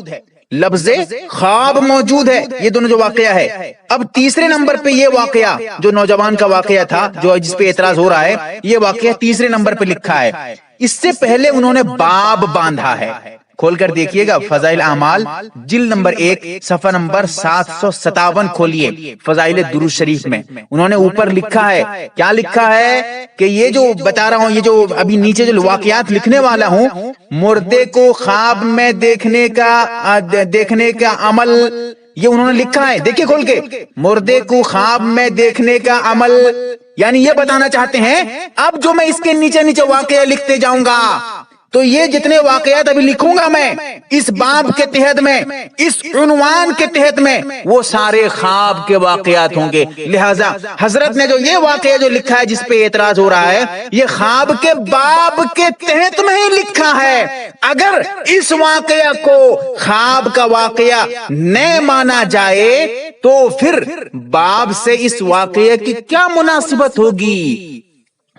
لفظ خواب موجود ہے، یہ دونوں جو واقعہ ہے۔ اب تیسرے نمبر پہ یہ واقعہ جو نوجوان کا واقعہ تھا، جو جس پہ اعتراض ہو رہا ہے، یہ واقعہ تیسرے نمبر پہ لکھا ہے۔ اس سے پہلے انہوں نے باب باندھا ہے، کھول کر دیکھیے گا فضائل اعمال جلد نمبر 1 صفحہ نمبر 757 کھولیے فضائل درود شریف میں. انہوں نے اوپر لکھا ہے, کیا لکھا ہے کہ یہ جو بتا رہا ہوں, یہ جو ابھی نیچے جو واقعات لکھنے والا ہوں, مردے کو خواب میں دیکھنے کا عمل, یہ انہوں نے لکھا ہے. دیکھیے کھول کے, مردے کو خواب میں دیکھنے کا عمل, یعنی یہ بتانا چاہتے ہیں اب جو میں اس کے نیچے نیچے واقعہ لکھتے جاؤں گا تو یہ جتنے واقعات ابھی لکھوں گا میں اس باب کے تحت میں, اس عنوان کے تحت میں, وہ سارے خواب کے واقعات ہوں گے. لہذا حضرت نے جو یہ واقعہ جو لکھا ہے جس پہ اعتراض ہو رہا ہے, یہ خواب کے باب کے تحت میں ہی لکھا ہے. اگر اس واقعہ کو خواب کا واقعہ نہ مانا جائے تو پھر باب سے اس واقعے کی کیا مناسبت ہوگی؟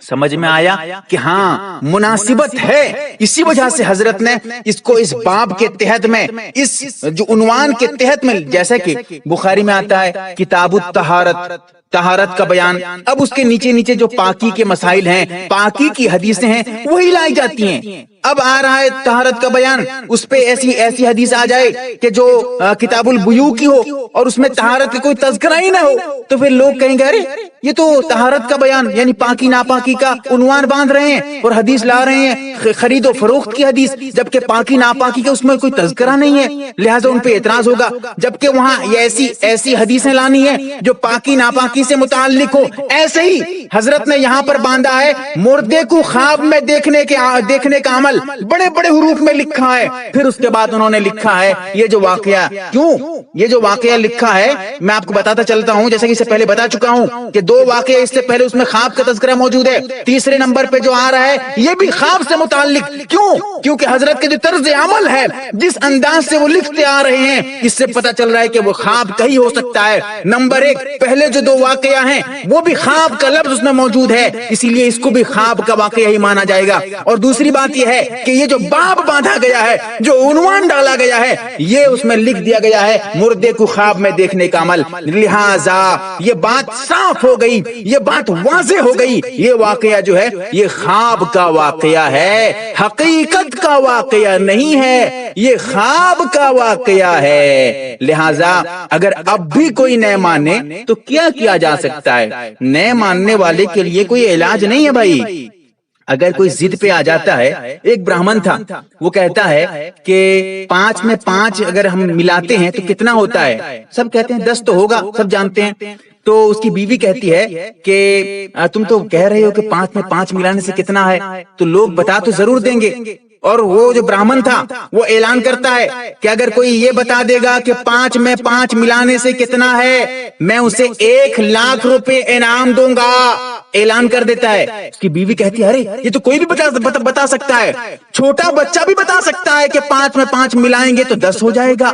سمجھ میں آیا کہ ہاں مناسبت ہے. اسی وجہ سے حضرت نے اس کو اس باب کے تحت میں, اس جو عنوان کے تحت میں, جیسا کہ بخاری میں آتا ہے کتاب الطہارت, طہارت کا بیان, اب اس کے نیچے نیچے جو پاکی کے مسائل ہیں, پاکی کی حدیثیں ہیں, وہی لائی جاتی ہیں. اب آ رہا ہے طہارت کا بیان, اس پہ ایسی حدیث آ جائے کہ جو کتاب البیوع کی ہو اور اس میں طہارت کا کوئی تذکرہ ہی نہ ہو, تو پھر لوگ کہیں گے ارے یہ تو طہارت کا بیان یعنی پاکی ناپاکی کا عنوان باندھ رہے ہیں اور حدیث لا رہے ہیں, خرید و فروخت کی حدیث, جبکہ پاکی ناپاکی کا اس میں کوئی تذکرہ نہیں ہے. لہٰذا ان پہ اعتراض ہوگا, جبکہ وہاں ایسی حدیثیں لانی ہے جو پاکی ناپاکی سے متعلق ہو. ایسے ہی حضرت نے یہاں پر باندھا ہے مردے کو خواب میں دیکھنے کا عمل, بڑے بڑے حروف میں لکھا ہے. پھر اس کے بعد انہوں نے لکھا ہے یہ جو واقعہ, کیوں یہ جو واقعہ لکھا ہے میں آپ کو بتاتا چلتا ہوں, جیسے کہ اس سے پہلے بتا چکا ہوں کہ 2 واقعے اس سے پہلے اس میں خواب کا تذکرہ موجود ہے. تیسرے نمبر پہ جو آ رہا ہے یہ بھی خواب سے متعلق, کیونکہ حضرت کے جو طرز عمل ہے, جس انداز سے وہ لکھتے آ رہے ہیں, اس سے پتہ چل رہا ہے کہ وہ خواب کا ہی ہو سکتا ہے. نمبر 1, پہلے جو 2 واقعہ ہیں وہ بھی خواب کا لفظ اس میں موجود ہے, اسی لیے اس کو بھی خواب کا واقعہ ہی مانا جائے گا. اور دوسری بات یہ ہے کہ یہ جو باب باندھا گیا ہے, جو عنوان ڈالا گیا ہے, یہ اس میں لکھ دیا گیا ہے مردے کو خواب میں دیکھنے کا عمل. لہذا یہ بات صاف ہو گئی, یہ بات واضح ہو گئی, یہ واقعہ جو ہے یہ خواب کا واقعہ ہے, حقیقت کا واقعہ نہیں ہے, یہ خواب کا واقعہ ہے. لہذا اگر اب بھی کوئی نہ مانے تو کیا کیا جا سکتا ہے؟ نہ ماننے والے کے لیے کوئی علاج نہیں ہے بھائی. اگر کوئی ضد پہ آ جاتا ہے, ایک برہمن تھا, وہ کہتا ہے کہ 5 میں 5 اگر ہم ملاتے ہیں تو کتنا ہوتا ہے؟ سب کہتے ہیں 10 تو ہوگا, سب جانتے ہیں. تو اس کی بیوی کہتی ہے کہ تم تو کہہ رہے ہو کہ 5 میں 5 ملانے سے کتنا ہے, تو لوگ بتا تو ضرور دیں گے. اور وہ جو برہمن تھا وہ اعلان کرتا ہے کہ اگر کوئی یہ بتا دے گا کہ 5 میں 5 ملانے سے کتنا ہے, میں اسے 1,00,000 روپے انعام دوں گا. اعلان کر دیتا ہے. اس کی بیوی کہتی ہے ارے یہ تو کوئی بھی بتا سکتا ہے, چھوٹا بچہ بھی بتا سکتا ہے کہ 5 میں 5 ملائیں گے تو 10 ہو جائے گا.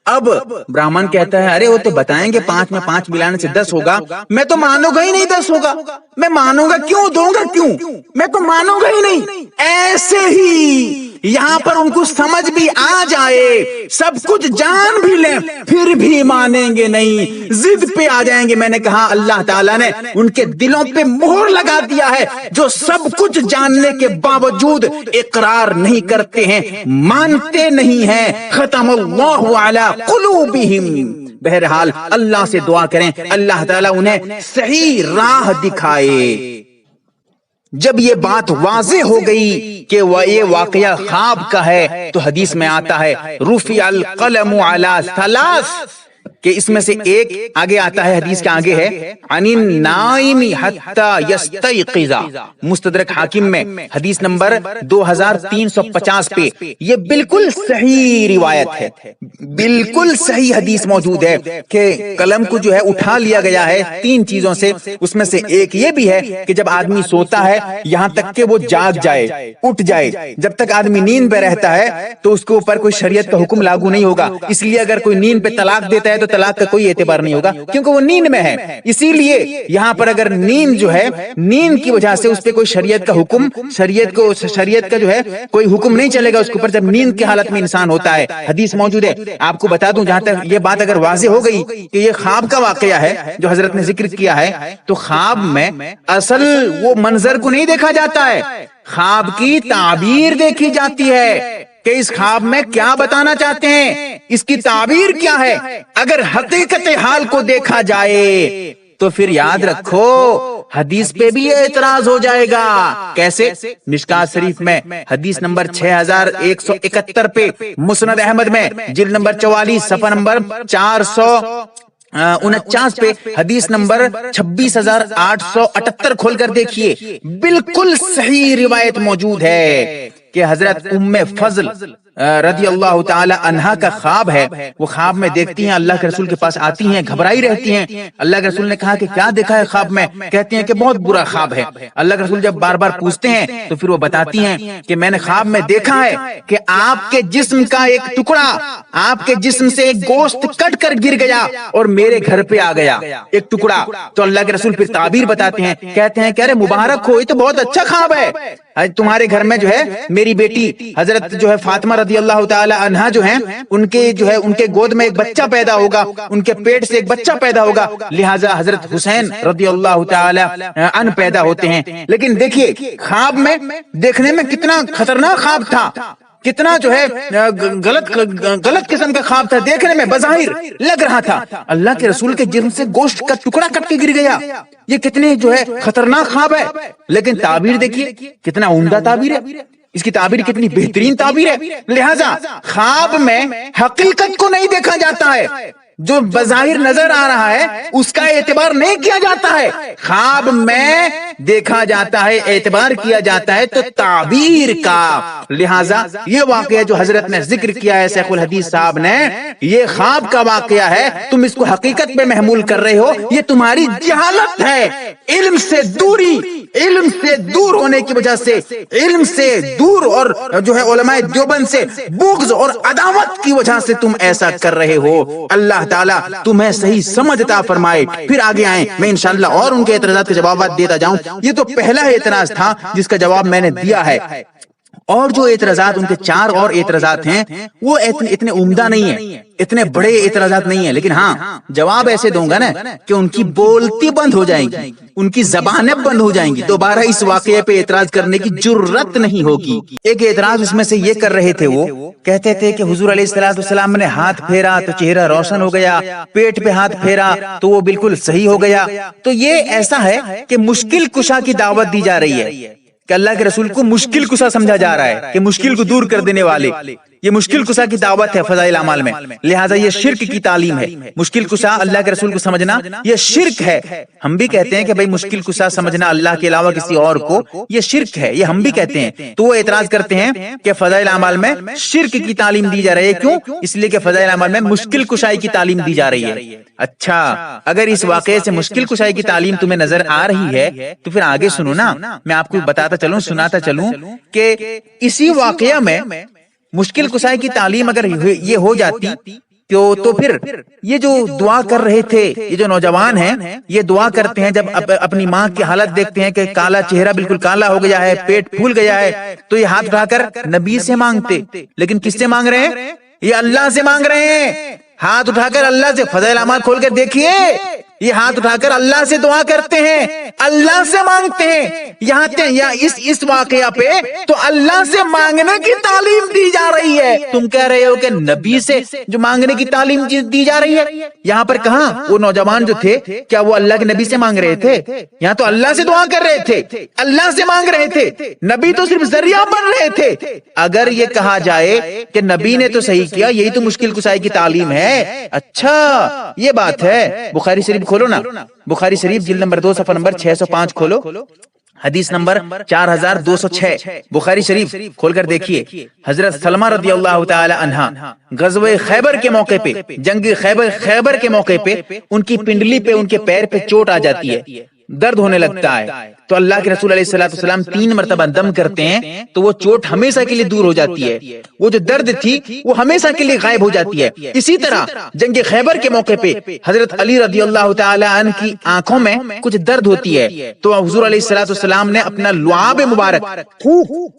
اب برہمن کہتا ہے ارے وہ تو بتائیں گے 5 میں 5 ملانے سے 10 ہوگا, میں تو مانوں گا ہی نہیں 10 ہوگا, میں مانوں گا کیوں, دوں گا کیوں, میں تو مانوں گا ہی نہیں. ایسے ہی یہاں پر ان کو سمجھ بھی آ جائے, سب کچھ جان بھی لیں, پھر بھی مانیں گے نہیں, ضد پہ آ جائیں گے. میں نے کہا اللہ تعالیٰ نے ان کے دلوں پہ مہر لگا دیا ہے, جو سب کچھ جاننے کے باوجود اقرار نہیں کرتے ہیں, مانتے نہیں ہیں. ختم اللہ علی قلوبہم. بہرحال اللہ سے دعا کریں اللہ تعالیٰ انہیں صحیح راہ دکھائے. جب یہ بات واضح ہو گئی کہ یہ واقعہ خواب کا ہے تو حدیث میں آتا ہے رفع القلم علی 3, کہ اس میں سے ایک آگے آتا ہے, حدیث کے آگے ہے عن النائم حتی یستیقظ, مستدرک حاکم میں حدیث نمبر 2350 پہ. یہ بالکل صحیح روایت ہے, بالکل صحیح حدیث موجود ہے کہ قلم کو جو ہے اٹھا لیا گیا ہے 3 چیزوں سے. اس میں سے ایک یہ بھی ہے کہ جب آدمی سوتا ہے یہاں تک کہ وہ جاگ جائے, اٹھ جائے, جب تک آدمی نیند پہ رہتا ہے تو اس کے اوپر کوئی شریعت کا حکم لاگو نہیں ہوگا. اس لیے اگر کوئی نیند پہ طلاق دیتا ہے تو طلاق کا کوئی اعتبار نہیں ہوگا, کیونکہ وہ نیند میں ہے. اسی لیے یہاں پر اگر نیند جو ہے, نیند کی وجہ سے اس پہ کوئی شریعت کا حکم, شریعت کا جو ہے کوئی حکم نہیں چلے گا اس کے اوپر, جب نیند کی حالت میں انسان ہوتا ہے. حدیث موجود ہے. آپ کو بتا دوں, جہاں تک یہ بات اگر واضح ہو گئی کہ یہ خواب کا واقعہ ہے جو حضرت نے ذکر کیا ہے, تو خواب میں اصل وہ منظر کو نہیں دیکھا جاتا ہے, خواب کی تعبیر دیکھی جاتی ہے. کہ اس خواب میں کیا بتانا چاہتے ہیں، اس کی تعبیر کیا ہے۔ اگر حقیقت حال کو دیکھا جائے تو پھر یاد رکھو حدیث پہ بھی یہ اعتراض ہو جائے گا۔ کیسے؟ مشکات شریف میں حدیث نمبر 6171 پہ، مسند احمد میں جلد نمبر 44 صفحہ نمبر 449 پہ، حدیث نمبر 26,878 کھول کر دیکھیے، بالکل صحیح روایت موجود ہے کہ حضرت ام فضل رضی اللہ تعالی عنہا کا خواب ہے۔ وہ خواب میں دیکھتی ہیں، اللہ کے رسول کے پاس آتی ہیں، گھبرائی رہتی ہیں۔ اللہ کے رسول نے کہا کہ کیا دیکھا ہے خواب میں؟ کہتی ہیں کہ بہت برا خواب ہے۔ اللہ کے رسول جب بار بار پوچھتے ہیں تو پھر وہ بتاتی ہیں کہ میں نے خواب میں دیکھا ہے کہ آپ کے جسم کا ایک ٹکڑا، آپ کے جسم سے ایک گوشت کٹ کر گر گیا اور میرے گھر پہ آ گیا ایک ٹکڑا۔ تو اللہ کے رسول پھر تعبیر بتاتے ہیں، کہتے ہیں کہ ارے مبارک ہو، یہ تو بہت اچھا خواب ہے، تمہارے گھر میں جو ہے میری بیٹی حضرت جو ہے فاطمہ رضی اللہ تعالی عنہا جو ہیں، ان کے گود میں ایک بچہ پیدا ہوگا، ان کے پیٹ سے ایک بچہ پیدا ہوگا، لہٰذا حضرت حسین رضی اللہ تعالی عنہ پیدا ہوتے ہیں۔ لیکن دیکھیے خواب میں دیکھنے میں کتنا خطرناک خواب تھا، کتنا جو ہے غلط قسم کا خواب تھا، دیکھنے میں بظاہر لگ رہا تھا اللہ کے رسول کے جسم سے گوشت کا ٹکڑا کٹ کے گر گیا، یہ کتنے جو ہے خطرناک خواب ہے۔ لیکن تعبیر دیکھیے کتنا عمدہ تعبیر ہے، اس کی تعبیر کتنی بہترین تعبیر ہے۔ لہذا خواب میں حقیقت کو نہیں دیکھا جاتا ہے، جو بظاہر نظر آ رہا ہے اس کا اعتبار نہیں کیا جاتا ہے، خواب میں دیکھا جاتا ہے، اعتبار کیا جاتا ہے تو تعبیر کا۔ لہذا یہ واقعہ جو حضرت نے ذکر کیا ہے شیخ الحدیث صاحب نے، یہ خواب کا واقعہ ہے، تم اس کو حقیقت میں محمول کر رہے ہو، یہ تمہاری جہالت ہے، علم سے دوری، علم سے دور ہونے کی وجہ سے، علم سے دور اور جو ہے علماء دیوبند سے بغض اور عداوت کی وجہ سے تم ایسا کر رہے ہو۔ اللہ تعالیٰ تمہیں صحیح سمجھ عطا فرمائے۔ پھر آگے آئیں، میں انشاءاللہ اور ان کے اعتراضات کے جوابات دیتا جاؤں۔ یہ تو پہلا اعتراض تھا جس کا جواب میں نے دیا ہے، اور جو اعتراضات ان کے 4 اور اعتراضات ہیں وہ اتنے عمدہ نہیں ہیں، اتنے بڑے اعتراضات نہیں ہیں، لیکن ہاں جواب ایسے دوں گا نا کہ ان کی بولتی بند ہو جائیں گی، ان کی زبانیں بند ہو جائیں گی، دوبارہ اس واقعے پہ اعتراض کرنے کی جرت نہیں ہوگی۔ ایک اعتراض اس میں سے یہ کر رہے تھے، وہ کہتے تھے کہ حضور علیہ السلام نے ہاتھ پھیرا تو چہرہ روشن ہو گیا، پیٹ پہ ہاتھ پھیرا تو وہ بالکل صحیح ہو گیا۔ تو یہ ایسا ہے کہ مشکل کشا کی دعوت دی جا رہی ہے کہ اللہ کے رسول کو مشکل کشا سمجھا جا رہا ہے کہ مشکل کو دور کر دینے والے، یہ مشکل کشا کی دعوت ہے فضائل اعمال میں، لہٰذا یہ شرک کی تعلیم ہے۔ مشکل کشا اللہ کے رسول کو سمجھنا یہ شرک ہے۔ ہم بھی کہتے ہیں کہ بھائی مشکل کشا سمجھنا اللہ کے علاوہ کسی اور کو یہ شرک ہے، یہ ہم بھی کہتے ہیں۔ تو وہ اعتراض کرتے ہیں کہ فضائل اعمال میں شرک کی تعلیم دی جا رہی ہے، کیوں؟ اس لیے کہ فضائل اعمال میں مشکل کشائی کی تعلیم دی جا رہی ہے۔ اچھا، اگر اس واقعے سے مشکل کشائی کی تعلیم تمہیں نظر آ رہی ہے تو پھر آگے سنو نا، میں آپ کو بتاتا چلوں، سناتا چلوں کہ اسی واقعہ میں مشکل کشائی کی تعلیم اگر یہ ہو جاتی تو پھر یہ جو دعا کر رہے تھے، یہ جو نوجوان ہیں یہ دعا کرتے ہیں جب اپنی ماں کی حالت دیکھتے ہیں کہ کالا چہرہ بالکل کالا ہو گیا ہے، پیٹ پھول گیا ہے، تو یہ ہاتھ اٹھا کر نبی سے مانگتے، لیکن کس سے مانگ رہے ہیں؟ یہ اللہ سے مانگ رہے ہیں، ہاتھ اٹھا کر اللہ سے۔ فضائل اعمال کھول کر دیکھیے، یہ ہاتھ اٹھا کر اللہ سے دعا کرتے ہیں، اللہ سے مانگتے ہیں۔ یہاں اس واقعہ پہ تو اللہ سے مانگنے کی تعلیم دی جا رہی ہے، تم کہہ رہے ہو کہ نبی سے جو مانگنے کی تعلیم دی جا رہی ہے۔ یہاں پر کہاں وہ نوجوان جو تھے کیا وہ اللہ کے نبی سے مانگ رہے تھے؟ یہاں تو اللہ سے دعا کر رہے تھے، اللہ سے مانگ رہے تھے، نبی تو صرف ذریعہ بن رہے تھے۔ اگر یہ کہا جائے کہ نبی نے تو صحیح کیا، یہی تو مشکل کشائی کی تعلیم ہے، اچھا یہ بات ہے۔ بخاری شریف کھولو نا، بخاری شریف جلد نمبر 2 صفحہ نمبر 605 کھولو، حدیث نمبر 4206 بخاری شریف کھول کر دیکھیے۔ حضرت سلمہ رضی اللہ تعالی عنہ غزوہ خیبر کے موقع پہ، جنگ خیبر کے موقع پہ ان کی پنڈلی پہ، ان کے پیر پہ چوٹ آ جاتی ہے، درد ہونے لگتا ہے، تو اللہ کے رسول علیہ السلام 3 مرتبہ دم کرتے ہیں تو وہ چوٹ ہمیشہ کے لیے دور ہو جاتی ہے، وہ جو درد تھی وہ ہمیشہ کے لیے غائب ہو جاتی ہے۔ اسی طرح جنگ خیبر کے موقع پہ حضرت علی رضی اللہ تعالی عنہ کی آنکھوں میں کچھ درد ہوتی ہے، تو حضور علیہ السلام نے اپنا لعاب مبارک،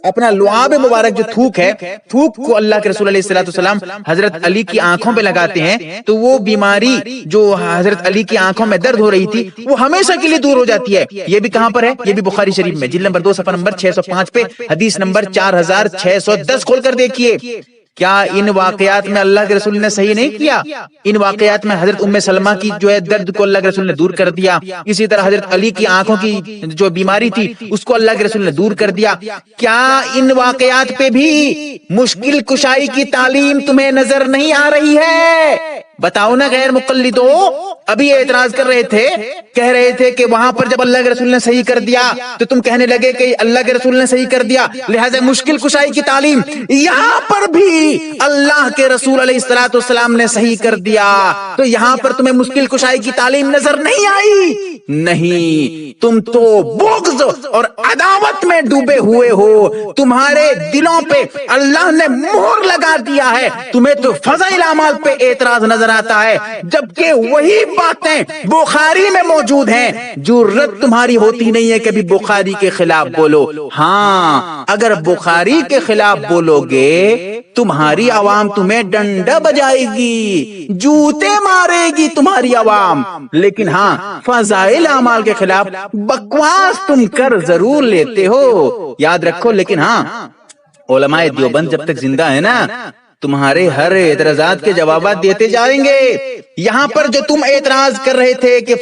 اپنا لعاب مبارک جو تھوک ہے، تھوک کو اللہ کے رسول علیہ السلام حضرت علی کی آنکھوں پہ لگاتے ہیں، تو وہ بیماری جو حضرت علی کی آنکھوں میں درد ہو رہی تھی وہ ہمیشہ کے لیے دور ہو جاتی ہے۔ یہ بھی کہاں پر ہے؟ یہ بھی بخاری شریف میں جلد نمبر 2 صفحہ نمبر 605 پہ حدیث نمبر 4610 کھول کر دیکھیے. کیا ان واقعات میں اللہ کے رسول نے صحیح نہیں کیا؟ ان واقعات میں حضرت ام سلمہ کی جو ہے درد کو اللہ کے رسول نے دور کر دیا. اسی طرح حضرت علی کی آنکھوں کی جو بیماری تھی اس کو اللہ کے رسول نے دور کر دیا. کیا ان واقعات پہ بھی مشکل کشائی کی تعلیم تمہیں نظر نہیں آ رہی ہے؟ بتاؤ نا غیر مقلدو. ابھی اعتراض کر رہے تھے, کہہ رہے تھے کہ وہاں پر جب اللہ کے رسول نے صحیح کر دیا تو تم کہنے لگے کہ اللہ کے رسول نے صحیح کر دیا لہذا مشکل کشائی کی تعلیم یہاں پر بھی اللہ کے رسول علیہ الصلوۃ والسلام نے صحیح کر دیا, تو یہاں پر تمہیں مشکل کشائی کی تعلیم نظر نہیں آئی؟ نہیں, تم تو بغض اور عداوت میں ڈوبے ہوئے ہو. تمہارے دلوں پہ اللہ نے مہر لگا دیا ہے. تمہیں تو فضائل اعمال پہ اعتراض نظر آتا ہے جبکہ وہی باتیں بخاری میں موجود ہیں. جرأت تمہاری ہوتی نہیں ہے کبھی بخاری کے خلاف بولو. ہاں, اگر بخاری کے خلاف بولو گے تمہاری عوام تمہیں ڈنڈا بجائے گی, جوتے مارے گی تمہاری عوام. لیکن ہاں, فضائل اعمال کے خلاف بکواس تم کر ضرور لیتے ہو, یاد رکھو. لیکن ہاں, علماء دیوبند جب تک زندہ ہے نا تمہارے ہر اعتراضات کے جوابات دیتے جائیں گے. یہاں پر جو تم اعتراض کر رہے تھے کہ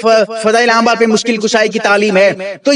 فضائل اعمال پہ مشکل کشائی کی تعلیم ہے, تو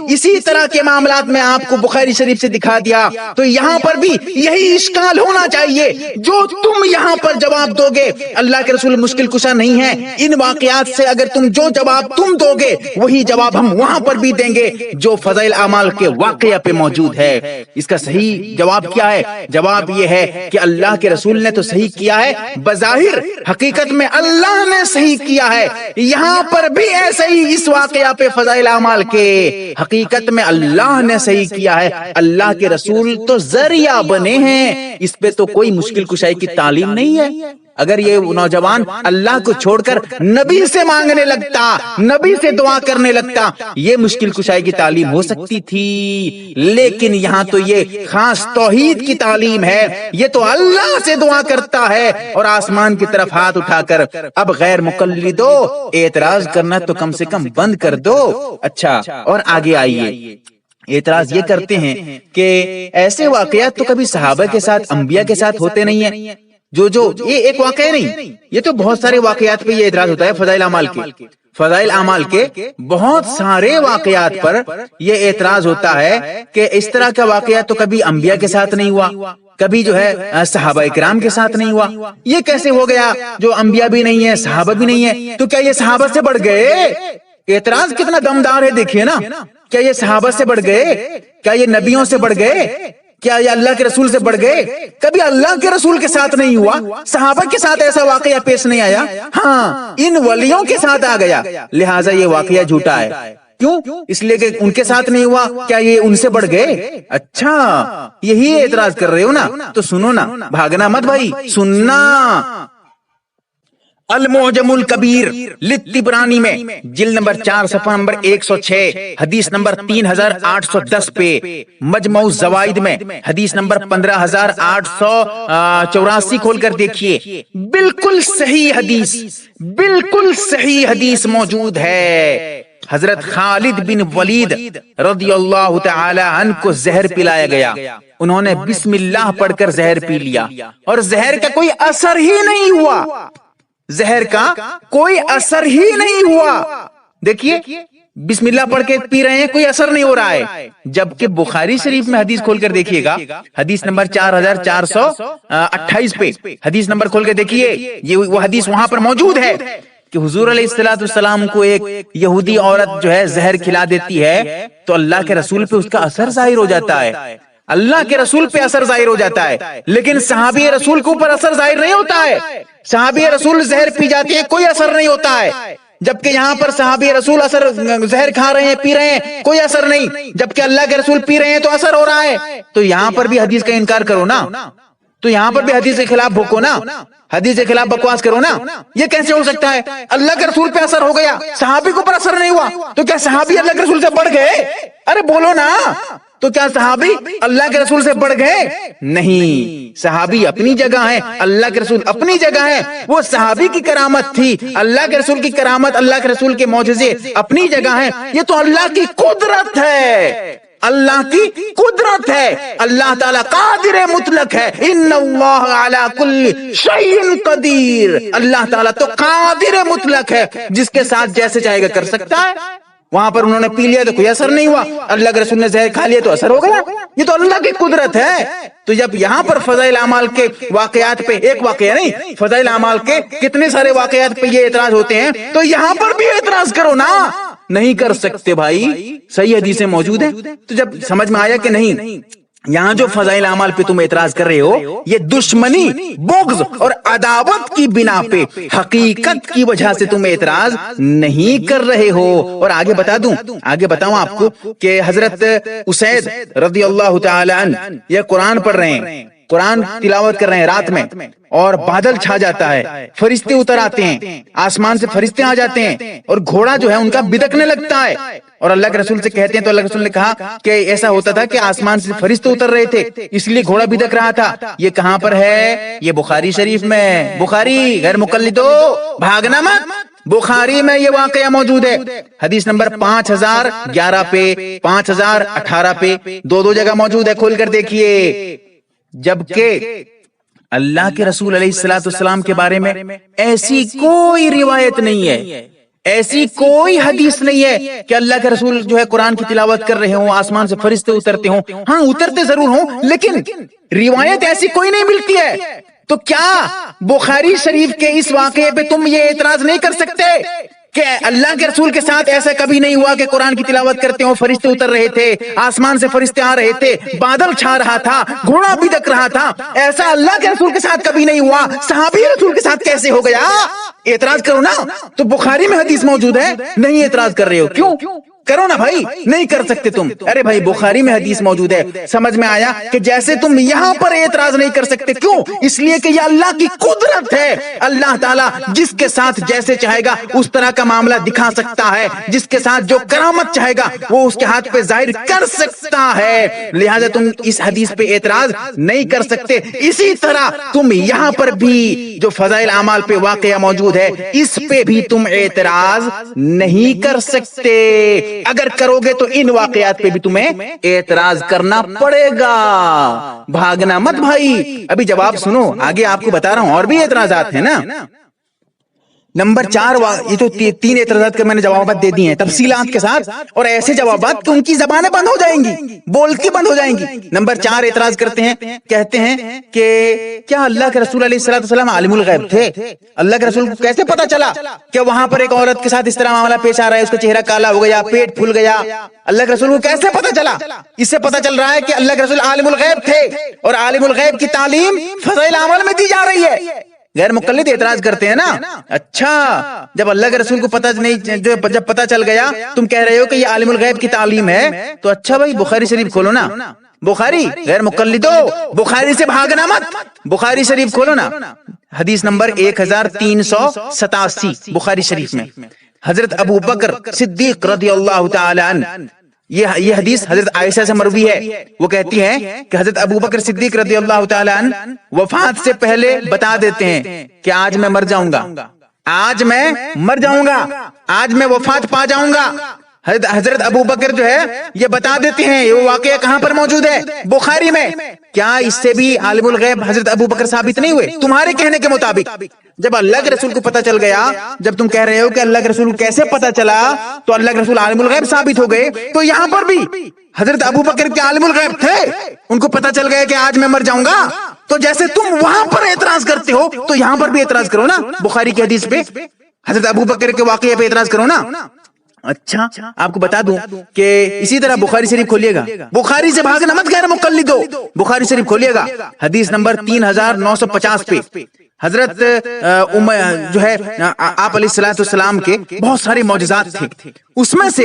اسی طرح کے معاملات میں آپ کو بخاری شریف سے دکھا دیا. تو یہاں پر بھی یہی اشکال ہونا چاہیے جو تم یہاں پر جواب دو گے. اللہ کے رسول مشکل کشا نہیں ہے. ان واقعات سے اگر تم جو جواب تم دو گے وہی جواب ہم وہاں پر بھی دیں گے جو فضائل اعمال کے واقعہ پہ موجود ہے. اس کا صحیح جواب کیا ہے؟ جواب یہ ہے کہ اللہ کے رسول نے تو صحیح کیا ہے, بظاہر حقیقت میں اللہ نے صحیح کیا ہے. یہاں پر بھی ایسے ہی اس واقعہ پہ فضائل اعمال کے حقیقت میں اللہ نے صحیح کیا ہے. اللہ کے رسول تو ذریعہ بنے ہیں, اس پہ تو کوئی مشکل کشائی کی تعلیم نہیں ہے. اگر یہ نوجوان اللہ کو چھوڑ کر نبی سے مانگنے لگتا, نبی سے دعا کرنے لگتا, یہ مشکل کشائی کی تعلیم ہو سکتی تھی. لیکن یہاں تو یہ خاص توحید کی تعلیم ہے. یہ تو اللہ سے دعا کرتا ہے اور آسمان کی طرف ہاتھ اٹھا کر. اب غیر مقلدو, اعتراض کرنا تو کم سے کم بند کر دو. اچھا, اور آگے آئیے. اعتراض یہ کرتے ہیں کہ ایسے واقعات تو کبھی صحابہ کے ساتھ, انبیاء کے ساتھ ہوتے نہیں ہیں. جو یہ ایک واقعہ نہیں, یہ تو بہت سارے واقعات پہ یہ اعتراض ہوتا ہے. فضائل اعمال کے بہت سارے واقعات پر یہ اعتراض ہوتا ہے کہ اس طرح کا واقعہ تو کبھی انبیاء کے ساتھ نہیں ہوا, کبھی جو ہے صحابہ کرام کے ساتھ نہیں ہوا. یہ کیسے ہو گیا جو انبیاء بھی نہیں ہے صحابہ بھی نہیں ہے, تو کیا یہ صحابہ سے بڑھ گئے؟ اعتراض کتنا دمدار ہے دیکھیے نا. کیا یہ صحابہ سے بڑھ گئے؟ کیا یہ نبیوں سے بڑھ گئے؟ کیا یہ اللہ کے رسول سے بڑھ گئے؟ کبھی اللہ کے رسول کے ساتھ نہیں ہوا, صحابہ کے ساتھ ایسا واقعہ پیش نہیں آیا. ہاں, ان ولیوں کے ساتھ آ گیا, لہٰذا یہ واقعہ جھوٹا ہے. کیوں؟ اس لیے کہ ان کے ساتھ نہیں ہوا. کیا یہ ان سے بڑھ گئے؟ اچھا, یہی اعتراض کر رہے ہو نا, تو سنو نا, بھاگنا مت بھائی, سننا. المعجم الکبیر للطبرانی میں جلد نمبر 4 صفحہ نمبر 106 حدیث نمبر 3810 پہ, مجمع الزوائد میں حدیث نمبر 15884 کھول کر دیکھیے. بالکل صحیح حدیث موجود ہے. حضرت خالد بن ولید رضی اللہ تعالی عنہ کو زہر پلایا گیا. انہوں نے بسم اللہ پڑھ کر زہر پی لیا اور زہر کا کوئی اثر ہی نہیں ہوا. زہر کا کوئی اثر ہی نہیں ہوا. دیکھیے, بسم اللہ پڑھ کے پی رہے ہیں, کوئی اثر نہیں ہو رہا ہے. جبکہ بخاری شریف میں حدیث کھول کر دیکھیے گا, حدیث نمبر 4428 پہ حدیث نمبر کھول کے دیکھیے, یہ وہ حدیث وہاں پر موجود ہے کہ حضور علیہ الصلوۃ والسلام کو ایک یہودی عورت جو ہے زہر کھلا دیتی ہے تو اللہ کے رسول پہ اس کا اثر ظاہر ہو جاتا ہے. اللہ کے رسول پہ اثر ظاہر ہو جاتا ہے, لیکن صحابی رسول کے اوپر اثر ظاہر نہیں ہوتا ہے. صحابی رسول زہر پی جاتے ہیں, کوئی اثر نہیں ہوتا ہے. جبکہ یہاں پر صحابی رسول زہر کھا رہے ہیں, پی رہے ہیں, کوئی اثر نہیں. جبکہ اللہ کے رسول پی رہے ہیں تو اثر ہو رہا ہے. تو یہاں پر بھی حدیث کا انکار کرو نا, تو یہاں پر بھی حدیث کے خلاف بھوکو نا, حدیث کے خلاف بکواس کرو نا. یہ کیسے ہو سکتا ہے؟ اللہ کے رسول پہ اثر ہو گیا, صحابی کے اوپر اثر نہیں ہوا, تو کیا صحابی اللہ کے رسول سے بڑھ گئے؟ ارے بولو نا, تو کیا صحابی اللہ کے رسول سے بڑھ گئے؟ نہیں، صحابی اپنی جگہ ہے، اللہ کے رسول اپنی جگہ ہے. وہ صحابی کی کرامت تھی، اللہ کے رسول کی کرامت، اللہ کے رسول کے معجزے اپنی جگہ ہے. یہ تو اللہ کی قدرت ہے، اللہ کی قدرت ہے. اللہ تعالیٰ قادر مطلق ہے. ان اللہ علی کل شیء قدیر. اللہ تعالیٰ تو قادر مطلق ہے، جس کے ساتھ جیسے چاہے گا کر سکتا ہے. وہاں پر انہوں نے پی لیا تو کوئی اثر نہیں ہوا، اللہ کے رسول نے زہر کھا لیا تو اثر ہو گیا. یہ تو اللہ کی قدرت ہے. تو جب یہاں پر فضائل اعمال کے واقعات پہ، ایک واقعہ نہیں، فضائل اعمال کے کتنے سارے واقعات پہ یہ اعتراض ہوتے ہیں، تو یہاں پر بھی اعتراض کرو نا. نہیں کر سکتے بھائی، صحیح حدیثیں موجود ہیں. تو جب سمجھ میں آیا کہ نہیں، یہاں جو فضائل اعمال پہ تم اعتراض کر رہے ہو، یہ دشمنی، بغض اور عداوت کی بنا پہ، حقیقت کی وجہ سے تم اعتراض نہیں کر رہے ہو. اور آگے بتا دوں، آگے بتاؤں آپ کو کہ حضرت اسید رضی اللہ تعالی عنہ یہ قرآن پڑھ رہے ہیں، قرآن تلاوت کر رہے ہیں رات میں، اور بادل چھا جاتا ہے، فرشتے اتر آتے ہیں، آسمان سے فرشتے آ جاتے ہیں، اور گھوڑا جو ہے ان کا بدکنے لگتا ہے. اور اللہ کے رسول سے کہتے ہیں، تو اللہ کے رسول نے کہا کہ ایسا ہوتا تھا کہ آسمان سے فرشتے اتر رہے تھے، اس لیے گھوڑا بدک رہا تھا. یہ کہاں پر ہے؟ یہ بخاری شریف میں. بخاری غیر مقلدو، بھاگنا مت. بخاری میں یہ واقعہ موجود ہے، حدیث نمبر 5011 پہ، 5018 پہ، دو جگہ موجود ہے، کھول کر دیکھیے. جبکہ اللہ کے رسول علیہ الصلوۃ والسلام کے بارے میں ایسی کوئی روایت نہیں ہے، ایسی کوئی حدیث نہیں ہے کہ اللہ کے رسول جو ہے قرآن کی تلاوت کر رہے ہوں، آسمان سے فرشتے اترتے ہوں. ہاں اترتے ضرور ہوں، لیکن روایت ایسی کوئی نہیں ملتی ہے. تو کیا بخاری شریف کے اس واقعے پہ تم یہ اعتراض نہیں کر سکتے کہ اللہ کے رسول کے ساتھ ایسا کبھی نہیں ہوا کہ قرآن کی تلاوت کرتے ہوں، فرشتے اتر رہے تھے، آسمان سے فرشتے آ رہے تھے، بادل چھا رہا تھا، گھوڑا بدک رہا تھا؟ ایسا اللہ کے رسول کے ساتھ کبھی نہیں ہوا، صحابی رسول کے ساتھ کیسے ہو گیا؟ اعتراض کرو نا. تو بخاری میں حدیث موجود ہے، نہیں اعتراض کر رہے ہو، کیوں کرو نا بھائی؟ نہیں کر سکتے تم. ارے بھائی بخاری میں حدیث موجود ہے. سمجھ میں آیا کہ جیسے تم یہاں پر اعتراض نہیں کر سکتے، کیوں؟ اس لیے کہ یہ اللہ کی قدرت ہے. اللہ تعالیٰ جس کے ساتھ جیسے چاہے گا اس طرح کا معاملہ دکھا سکتا ہے، جس کے ساتھ جو کرامت چاہے گا وہ اس کے ہاتھ پہ ظاہر کر سکتا ہے. لہذا تم اس حدیث پہ اعتراض نہیں کر سکتے. اسی طرح تم یہاں پر بھی جو فضائل اعمال پہ واقعہ موجود ہے، اس پہ بھی تم اعتراض نہیں کر سکتے. اگر کرو گے تو ان واقعات پہ بھی تمہیں اعتراض کرنا پڑے گا. بھاگنا مت بھائی. ابھی جواب سنو، آگے آپ کو بتا رہا ہوں اور بھی اعتراضات ہیں نا. نمبر 4، یہ تو 3 اعتراضات کے میں نے جوابات دے دیے ہیں تفصیلات کے ساتھ، اور ایسے جوابات کہ ان کی زبانیں بند ہو جائیں گی، بولتی بند ہو جائیں گی. نمبر 4 اعتراض کرتے ہیں، کہتے ہیں کہ کیا اللہ کے رسول علیہ الصلوۃ والسلام عالم الغیب تھے؟ اللہ کے رسول کو کیسے پتا چلا کہ وہاں پر ایک عورت کے ساتھ اس طرح معاملہ پیش آ رہا ہے، اس کا چہرہ کالا ہو گیا، پیٹ پھول گیا؟ اللہ کے رسول کو کیسے پتا چلا؟ اس سے پتا چل رہا ہے کہ اللہ کے رسول عالم الغیب تھے، اور عالم الغیب کی تعلیم فضائل اعمال میں دی جا رہی ہے. غیر مقلد اعتراض کرتے ہیں نا. اچھا، جب اللہ کے رسول کو پتہ نہیں، جب پتہ چل گیا، تم کہہ رہے ہو کہ یہ عالم الغیب کی تعلیم ہے، تو اچھا بھائی بخاری شریف کھولو نا. بخاری غیر مقلدو، بخاری سے بھاگنا مت، بخاری شریف کھولو نا. حدیث نمبر 1387 بخاری شریف میں حضرت ابو بکر صدیق رضی اللہ تعالی عنہ، یہ حدیث حضرت عائشہ سے مروی ہے. وہ کہتی ہیں کہ حضرت ابو بکر صدیق رضی اللہ تعالی عنہ وفات سے پہلے بتا دیتے ہیں کہ آج میں مر جاؤں گا، آج میں مر جاؤں گا، آج میں وفات پا جاؤں گا. حضرت ابو بکر جو ہے یہ بتا دیتے ہیں. یہ واقعہ کہاں پر موجود ہے؟ بخاری میں. کیا اس سے بھی عالم الغیب حضرت ابو بکر ثابت نہیں ہوئے تمہارے کہنے کے مطابق؟ جب اللہ کے رسول کو پتا چل گیا، جب تم کہہ رہے ہو کہ اللہ کے رسول کو کیسے پتا چلا تو اللہ کے رسول عالم الغیب ثابت ہو گئے، تو یہاں پر بھی حضرت ابو بکر کے عالم الغیب تھے، ان کو پتا چل گیا کہ آج میں مر جاؤں گا. تو جیسے تم وہاں پر اعتراض کرتے ہو تو یہاں پر بھی اعتراض کرو نا. بخاری کی حدیث پہ، حضرت ابو بکر کے واقعے پہ اعتراض کرو نا. اچھا، آپ کو بتا دوں کہ اسی طرح بخاری شریف کھولیے گا، بخاری سے بھاگنا مت غیر مقلدو. بخاری شریف کھولیے گا، حدیث نمبر 3950 پہ حضرت جو ہے آپ علیہ الصلوۃ والسلام کے بہت سارے معجزات تھے. اس میں سے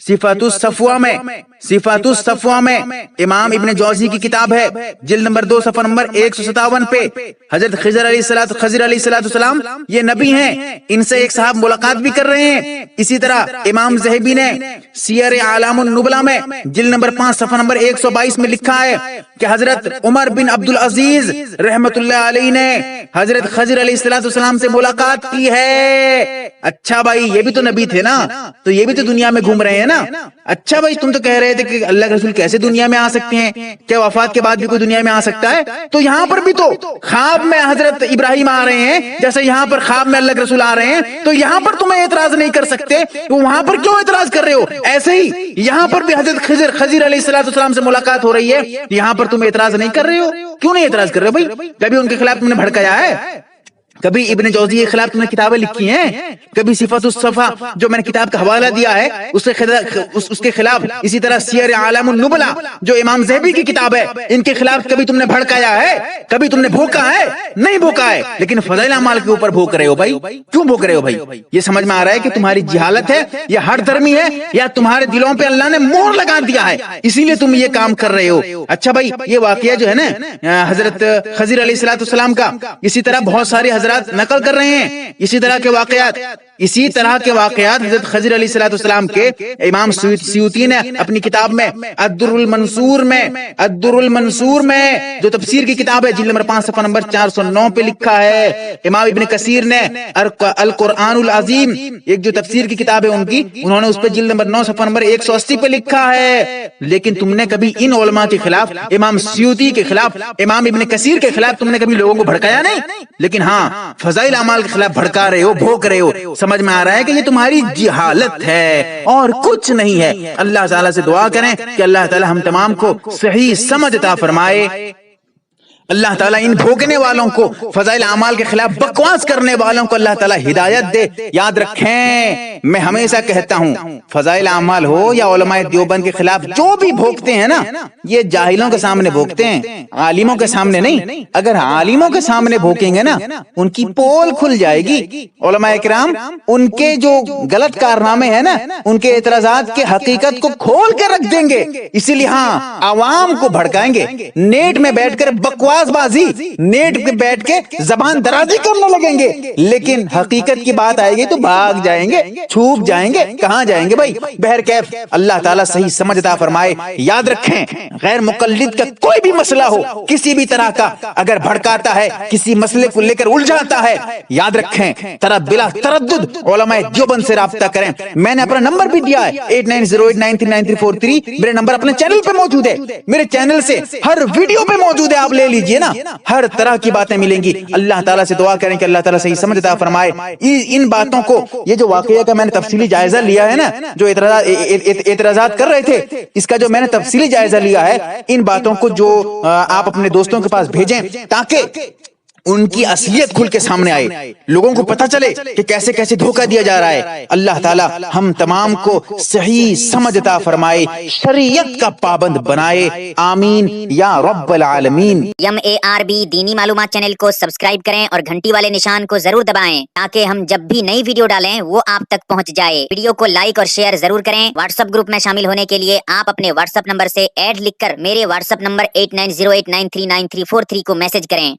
صفات الصفوہ میں امام ابن جوزی کی کتاب ہے، جلد نمبر 2 صفحہ نمبر 157 پہ حضرت خضر علیہ السلام یہ نبی ہیں، ان سے ایک صاحب ملاقات بھی کر رہے ہیں۔ اسی طرح امام ذہبی نے سیر اعلام النبلہ میں جلد نمبر 5 صفحہ نمبر 122 میں لکھا ہے کہ حضرت عمر بن عبد العزیز رحمت اللہ علیہ نے حضرت خضر علیہ السلام سے ملاقات کی ہے۔ اچھا بھائی، یہ بھی تو نبی تھے نا، تو یہ بھی تو دنیا میں گھوم رہے ہیں نا۔ اچھا بھائی، تم تو کہہ رہے تھے کہ اللہ کے رسول کیسے دنیا میں آ سکتے ہیں، کیا وفات کے بعد بھی کوئی دنیا میں آ سکتا ہے؟ تو یہاں پر بھی تو خواب میں حضرت ابراہیم آ رہے ہیں، جیسے یہاں پر خواب میں اللہ کے رسول آ رہے ہیں، تو یہاں پر تمہیں اعتراض نہیں کر سکتے، تو وہاں پر کیوں اعتراض کر رہے ہو؟ ایسے ہی یہاں پر بھی حضرت خضر علیہ السلام سے ملاقات ہو رہی ہے، یہاں پر تم اعتراض نہیں کر رہے ہو؟ کیوں نہیں اعتراض کر رہے ہو بھائی؟ کبھی ان کے خلاف تم نے بھڑکایا ہے؟ کبھی ابن جوزی کے خلاف تم نے کتابیں لکھی ہیں؟ کبھی صفات الصفا جو میں نے کتاب کا حوالہ دیا ہے اس کے خلاف، اسی طرح سیر اعلام النبلہ جو امام ذہبی کی کتاب ہے، ان کے خلاف کبھی تم نے بھڑکایا ہے؟ کبھی تم نے بھوکا ہے؟ نہیں بھوکا ہے، لیکن فضائل اعمال کے اوپر بھوک رہے ہو بھائی۔ کیوں بھوک رہے ہو بھائی؟ یہ سمجھ میں آ رہا ہے کہ تمہاری جہالت ہے یا ہر درمی ہے، یا تمہارے دلوں پہ اللہ نے مہر لگا دیا ہے، اسی لیے تم یہ کام کر رہے ہو۔ اچھا بھائی، یہ واقعہ جو ہے نا حضرت خضر علیہ السلام کا، اسی طرح بہت سارے حضرات نقل کر رہے ہیں اسی طرح کے واقعات حضرت خضر علیہ السلام کے امام سیوطی نے اپنی کتاب میں الدر المنصور میں جو تفسیر کی کتاب ہے، جلد نمبر 5 صفحہ نمبر 409 پہ لکھا ہے۔ امام ابن کثیر نے القرآن العظیم ایک جو تفسیر کی کتاب ہے ان کی، انہوں نے اس پہ جلد نمبر 9 صفحہ نمبر 180 پہ لکھا ہے۔ لیکن تم نے کبھی ان علماء کے خلاف، امام سیوطی کے خلاف، امام ابن کثیر کے خلاف تم نے کبھی لوگوں کو بھڑکایا نہیں، لیکن ہاں فضائل اعمال کے خلاف بھڑکا رہے ہو، بھوک رہے ہو۔ سمجھ میں آ رہا ہے کہ یہ تمہاری جہالت ہے اور کچھ نہیں ہے۔ اللہ تعالیٰ سے دعا کریں کہ اللہ تعالیٰ ہم تمام کو صحیح سمجھ عطا فرمائے۔ اللہ تعالیٰ ان بھوکنے والوں کو، فضائل اعمال کے خلاف بکواس کرنے والوں کو اللہ تعالیٰ ہدایت دے۔ یاد رکھیں، میں ہمیشہ کہتا ہوں، فضائل اعمال ہو یا علماء دیوبند کے خلاف جو بھی بھوکتے ہیں نا، یہ جاہلوں کے سامنے بھوکتے ہیں، عالموں کے سامنے نہیں۔ اگر عالموں کے سامنے بھوکیں گے نا، ان کی پول کھل جائے گی۔ علماء کرام ان کے جو غلط کارنامے ہیں نا، ان کے اعتراضات کے حقیقت کو کھول کے رکھ دیں گے۔ اسی لیے ہاں، عوام کو بھڑکائیں گے، نیٹ میں بیٹھ کر بکواس بازی، نیٹ پہ بیٹھ کے زبان درازی کرنے لگیں گے، لیکن حقیقت کی بات آئے گی تو بھاگ جائیں گے، چھوپ جائیں گے۔ کہاں جائیں گے بھائی؟ بہرکیف اللہ تعالیٰ صحیح سمجھ عطا فرمائے۔ یاد رکھیں، غیر مقلد کا کوئی بھی مسئلہ ہو، کسی بھی طرح کا، اگر بھڑکاتا ہے، کسی مسئلے کو لے کر الجھاتا ہے، یاد رکھیں بلا تردد علماء دیوبند سے رابطہ کریں۔ میں نے اپنا نمبر بھی دیا ہے 8908939343، میرے نمبر اپنے چینل پہ موجود ہے، میرے چینل سے ہر ویڈیو پہ موجود ہے، آپ لے لیجئے نا، ہر طرح کی باتیں ملیں گی۔ اللہ تعالیٰ سے دعا کریں کہ اللہ تعالیٰ صحیح سمجھ عطا فرمائے۔ ان باتوں کو، یہ جو واقعہ کا میں نے تفصیلی جائزہ لیا ہے نا، جو اعتراضات کر رہے تھے، اس کا جو میں نے تفصیلی جائزہ لیا ہے، ان باتوں کو جو آپ اپنے دوستوں کے پاس بھیجیں تاکہ ان کی اصلیت کھل کے سامنے آئے، لوگوں کو پتہ چلے کہ کیسے کیسے دھوکہ دیا جا رہا ہے۔ اللہ تعالیٰ ہم تمام کو صحیح سمجھ عطا فرمائے، شریعت کا پابند بنائے، آمین یا رب العالمین۔ MARB دینی معلومات چینل کو سبسکرائب کریں اور گھنٹی والے نشان کو ضرور دبائیں تاکہ ہم جب بھی نئی ویڈیو ڈالیں وہ آپ تک پہنچ جائے۔ ویڈیو کو لائک اور شیئر ضرور کریں۔ واٹس ایپ گروپ میں شامل ہونے کے لیے آپ اپنے واٹس ایپ نمبر سے ایڈ لکھ کر میرے واٹس ایپ نمبر 8908939343 کو میسج کریں۔